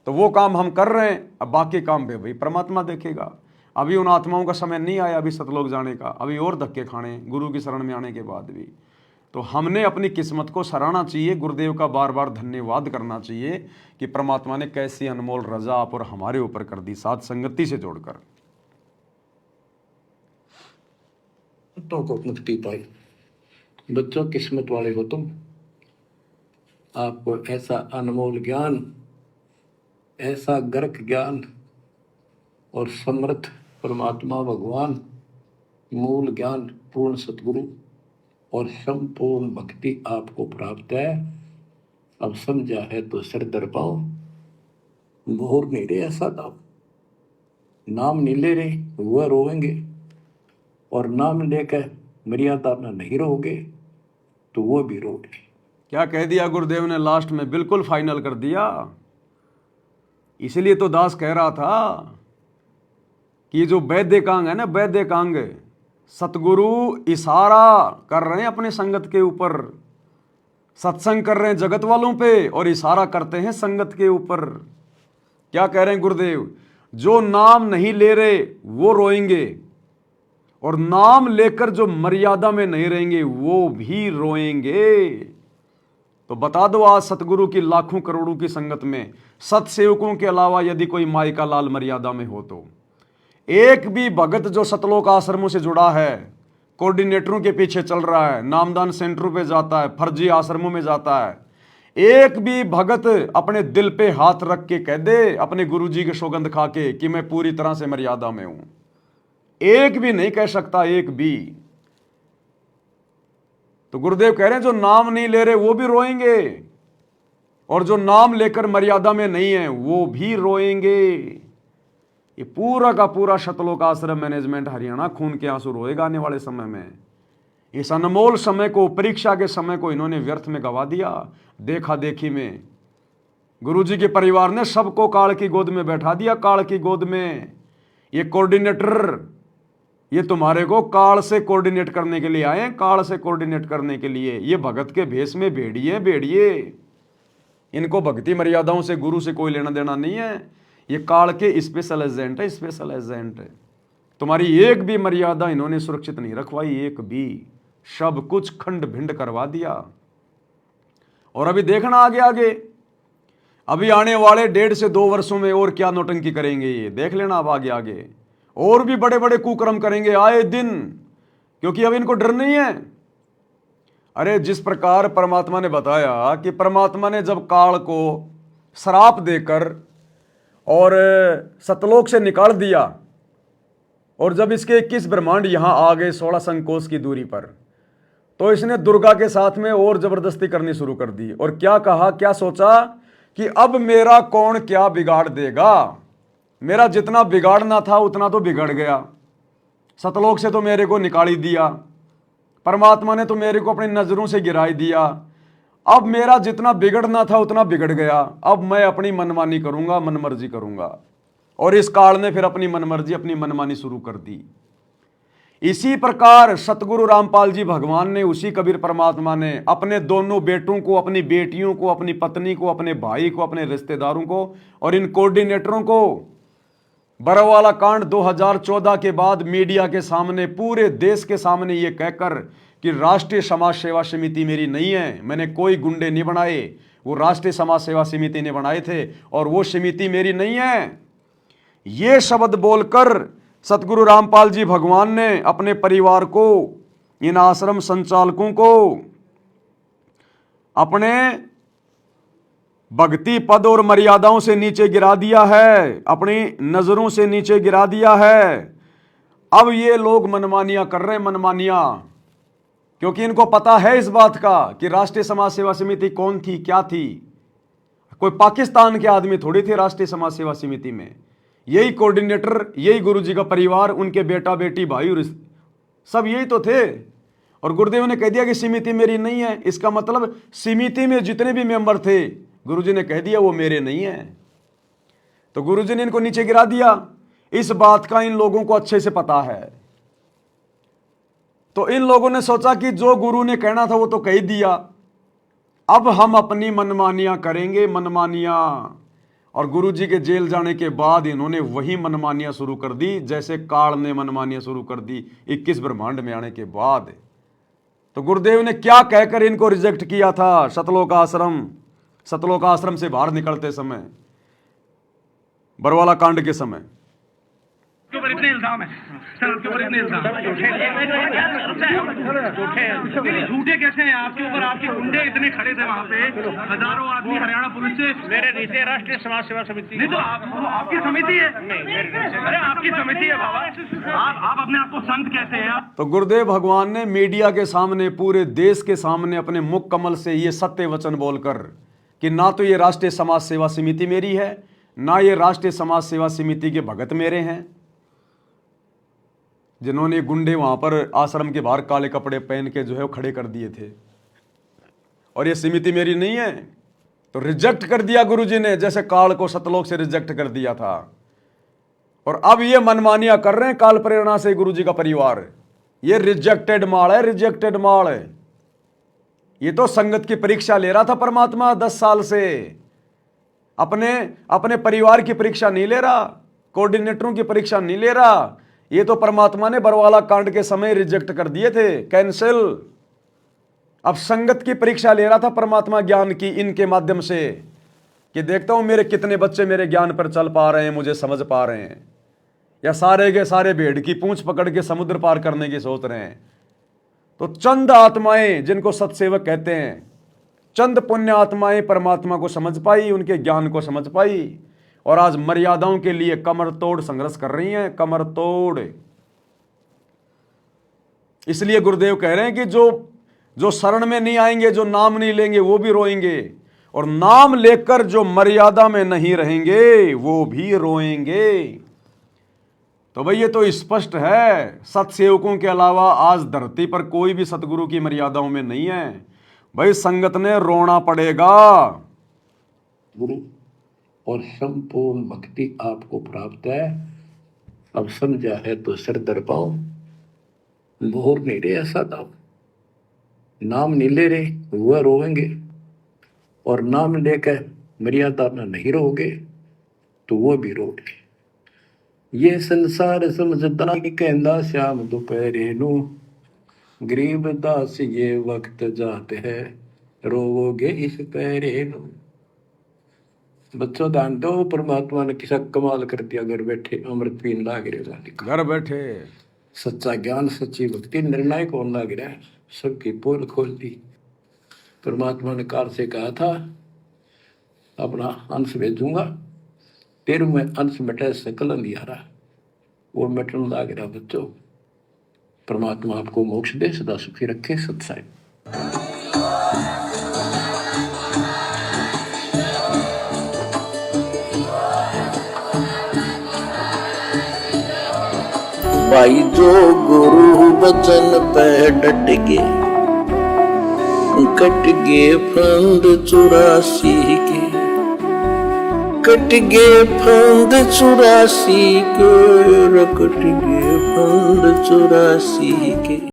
तो वो काम हम कर रहे हैं। अब बाकी काम भी भाई परमात्मा देखेगा। अभी उन आत्माओं का समय नहीं आया अभी सतलोक जाने का, अभी और धक्के खाने गुरु की शरण में आने के बाद भी। तो हमने अपनी किस्मत को सराहना चाहिए, गुरुदेव का बार बार धन्यवाद करना चाहिए कि परमात्मा ने कैसी अनमोल रजा आप और हमारे ऊपर कर दी, साथ संगति से जोड़कर। तो को मुक्ति पाई। बच्चों, किस्मत वाले हो तुम। आपको ऐसा अनमोल ज्ञान, ऐसा गर्क ज्ञान और समर्थ परमात्मा भगवान, मूल ज्ञान पूर्ण सतगुरु और संपूर्ण भक्ति आपको प्राप्त है। अब समझा है तो सिर दर पाओ। भोर नहीं रहे ऐसा नाम नहीं ले रहे, वह रोएंगे। और नाम लेकर मर्यादा में नहीं रहोगे तो वो भी रोगे। क्या कह दिया गुरुदेव ने लास्ट में, बिल्कुल फाइनल कर दिया। इसलिए तो दास कह रहा था कि जो वैद्यकांग है ना, वैद्यकांग, सतगुरु इशारा कर रहे हैं अपने संगत के ऊपर, सत्संग कर रहे हैं जगत वालों पे और इशारा करते हैं संगत के ऊपर। क्या कह रहे हैं गुरुदेव? जो नाम नहीं ले रहे वो रोएंगे, और नाम लेकर जो मर्यादा में नहीं रहेंगे वो भी रोएंगे। तो बता दो, आज सतगुरु की लाखों करोड़ों की संगत में सतसेवकों के अलावा यदि कोई माई का लाल मर्यादा में हो तो एक भी भगत जो सतलोक आश्रमों से जुड़ा है, कोऑर्डिनेटरों के पीछे चल रहा है, नामदान सेंटरों पे जाता है, फर्जी आश्रमों में जाता है, एक भी भगत अपने दिल पे हाथ रख के कह दे अपने गुरुजी के सौगंध खा के कि मैं पूरी तरह से मर्यादा में हूं, एक भी नहीं कह सकता, एक भी। तो गुरुदेव कह रहे हैं जो नाम नहीं ले रहे वो भी रोएंगे, और जो नाम लेकर मर्यादा में नहीं है वो भी रोएंगे। ये पूरा का पूरा सतलोक आश्रम मैनेजमेंट हरियाणा खून के आंसू रोएगा आने वाले समय में। इस अनमोल समय को, परीक्षा के समय को इन्होंने व्यर्थ में गवा दिया, देखा देखी में। गुरुजी के परिवार ने सबको काल की गोद में बैठा दिया, काल की गोद में। ये कोऑर्डिनेटर, ये तुम्हारे को काल से कोऑर्डिनेट करने के लिए आए, काल से कोऑर्डिनेट करने के लिए। ये भगत के भेष में भेड़िए, इनको भक्ति मर्यादाओं से, गुरु से कोई लेना देना नहीं है। ये काल के स्पेशल एजेंट है, स्पेशल एजेंट है। तुम्हारी एक भी मर्यादा इन्होंने सुरक्षित नहीं रखवाई, एक भी। सब कुछ खंड भिंड करवा दिया। और अभी देखना आगे आगे, अभी आने वाले 1.5 से 2 वर्षों में और क्या नौटंकी करेंगे ये, देख लेना। अब आगे आगे और भी बड़े बड़े कुकर्म करेंगे आए दिन, क्योंकि अब इनको डर नहीं है। अरे जिस प्रकार परमात्मा ने बताया कि परमात्मा ने जब काल को श्राप देकर और सतलोक से निकाल दिया, और जब इसके 21 ब्रह्मांड यहां आ गए 16 संकोच की दूरी पर, तो इसने दुर्गा के साथ में और जबरदस्ती करनी शुरू कर दी और क्या कहा, क्या सोचा कि अब मेरा कौन क्या बिगाड़ देगा, मेरा जितना बिगाड़ना था उतना तो बिगड़ गया, सतलोक से तो मेरे को निकाल ही दिया, परमात्मा ने तो मेरे को अपनी नजरों से गिरा ही दिया, अब मेरा जितना बिगड़ना था उतना बिगड़ गया, अब मैं अपनी मनमानी करूंगा, मनमर्जी करूंगा। और इस काल ने फिर अपनी मनमर्जी, अपनी मनमानी शुरू कर दी। इसी प्रकार सतगुरु रामपाल जी भगवान ने, उसी कबीर परमात्मा ने अपने दोनों बेटों को, अपनी बेटियों को, अपनी पत्नी को, अपने भाई को, अपने रिश्तेदारों को और इन कोऑर्डिनेटरों को बरवाला कांड 2014 के बाद मीडिया के सामने, पूरे देश के सामने ये कहकर कि राष्ट्रीय समाज सेवा समिति मेरी नहीं है, मैंने कोई गुंडे नहीं बनाए, वो राष्ट्रीय समाज सेवा समिति ने बनाए थे और वो समिति मेरी नहीं है, ये शब्द बोलकर सतगुरु रामपाल जी भगवान ने अपने परिवार को, इन आश्रम संचालकों को अपने भक्ति पद और मर्यादाओं से नीचे गिरा दिया है, अपनी नजरों से नीचे गिरा दिया है। अब ये लोग मनमानियां कर रहे हैं, मनमानियां, क्योंकि इनको पता है इस बात का कि राष्ट्रीय समाज सेवा समिति कौन थी, क्या थी। कोई पाकिस्तान के आदमी थोड़ी थे राष्ट्रीय समाज सेवा समिति में, यही कोऑर्डिनेटर, यही गुरुजी का परिवार, उनके बेटा बेटी भाई और सब यही तो थे। और गुरुदेव ने कह दिया कि समिति मेरी नहीं है, इसका मतलब समिति में जितने भी मेंबर थे गुरुजी ने कह दिया वो मेरे नहीं है, तो गुरुजी ने इनको नीचे गिरा दिया। इस बात का इन लोगों को अच्छे से पता है। तो इन लोगों ने सोचा कि जो गुरु ने कहना था वो तो कह दिया, अब हम अपनी मनमानियां करेंगे, मनमानियां। और गुरुजी के जेल जाने के बाद इन्होंने वही मनमानियां शुरू कर दी जैसे काल ने मनमानियां शुरू कर दी 21 ब्रह्मांड में आने के बाद। तो गुरुदेव ने क्या कहकर इनको रिजेक्ट किया था सतलोक आश्रम से बाहर निकलते समय, बरवाला कांड के समय। के ऊपर इतने इल्जाम है सर, आपके ऊपर इतने इल्जाम झूठे कैसे हैं आपके ऊपर? आपके गुंडे इतने खड़े थे वहाँ पे, हजारों आदमी हरियाणा पुलिस से। मेरे नीचे राष्ट्रीय समाज सेवा समिति नहीं, तो आपकी समिति है। अरे आपकी समिति है बाबा, आप अपने आप को संत कहते हैं आप। तो गुरुदेव भगवान ने मीडिया के सामने, पूरे देश के सामने अपने मुख कमल से ये सत्य वचन बोलकर कि ना तो ये राष्ट्रीय समाज सेवा समिति मेरी है, ना ये राष्ट्रीय समाज सेवा समिति के भगत मेरे हैं, जिन्होंने गुंडे वहां पर आश्रम के बाहर काले कपड़े पहन के जो है वो खड़े कर दिए थे, और ये समिति मेरी नहीं है। तो रिजेक्ट कर दिया गुरुजी ने, जैसे काल को सतलोक से रिजेक्ट कर दिया था। और अब ये मनमानियां कर रहे हैं काल प्रेरणा से गुरुजी का परिवार। ये रिजेक्टेड माल है, रिजेक्टेड माल है। ये तो संगत की परीक्षा ले रहा था परमात्मा 10 साल से, अपने परिवार की परीक्षा नहीं ले रहा, कोऑर्डिनेटरों की परीक्षा नहीं ले रहा। ये तो परमात्मा ने बरवाला कांड के समय रिजेक्ट कर दिए थे, कैंसिल। अब संगत की परीक्षा ले रहा था परमात्मा ज्ञान की, इनके माध्यम से, कि देखता हूं मेरे कितने बच्चे मेरे ज्ञान पर चल पा रहे हैं, मुझे समझ पा रहे हैं, या सारे के सारे भेड़ की पूंछ पकड़ के समुद्र पार करने की सोच रहे हैं। तो चंद आत्माएं, जिनको सत्सेवक कहते हैं, चंद पुण्य आत्माएं परमात्मा को समझ पाई, उनके ज्ञान को समझ पाई, और आज मर्यादाओं के लिए कमर तोड़ संघर्ष कर रही हैं, कमर तोड़। इसलिए गुरुदेव कह रहे हैं कि जो शरण में नहीं आएंगे, जो नाम नहीं लेंगे, वो भी रोएंगे, और नाम लेकर जो मर्यादा में नहीं रहेंगे वो भी रोएंगे। तो भाई ये तो स्पष्ट है, सत्सेवकों के अलावा आज धरती पर कोई भी सतगुरु की मर्यादाओं में नहीं है। भाई संगत ने रोना पड़ेगा। गुरु और संपूर्ण भक्ति आपको प्राप्त है। अब समझा है तो सिर दर पाओ, मोहर नहीं रहे ऐसा दाव, नाम नहीं ले रहे वह रोएंगे, और नाम लेकर मर्यादा में नहीं रहोगे तो वो भी रोगे। ये संसार समझता नहीं कहंदा श्याम दोपहरे नू, गरीब दास ये वक्त जाते है रोवोगे इस पैरे नू। बच्चों ध्यान दो, परमात्मा ने किसा कमाल कर दिया, घर बैठे अमृत पीन लाग रहे, घर बैठे सच्चा ज्ञान सच्ची भक्ति निर्णायक होने लग रहा है, सबकी पोल खोल दी। परमात्मा ने काल से कहा था अपना अंश भेजूंगा, तेरहवें अंश मिटे सकल अंधियारा, वो मिटने लग रहा बच्चों। परमात्मा आपको मोक्ष दे, सदा सुखी रखे। सत्साई। भाई जो गुरु वचन पे डट गए, कट गए फंद 84 के, कट गए फंद 84 के, कट गए फंद 84 के।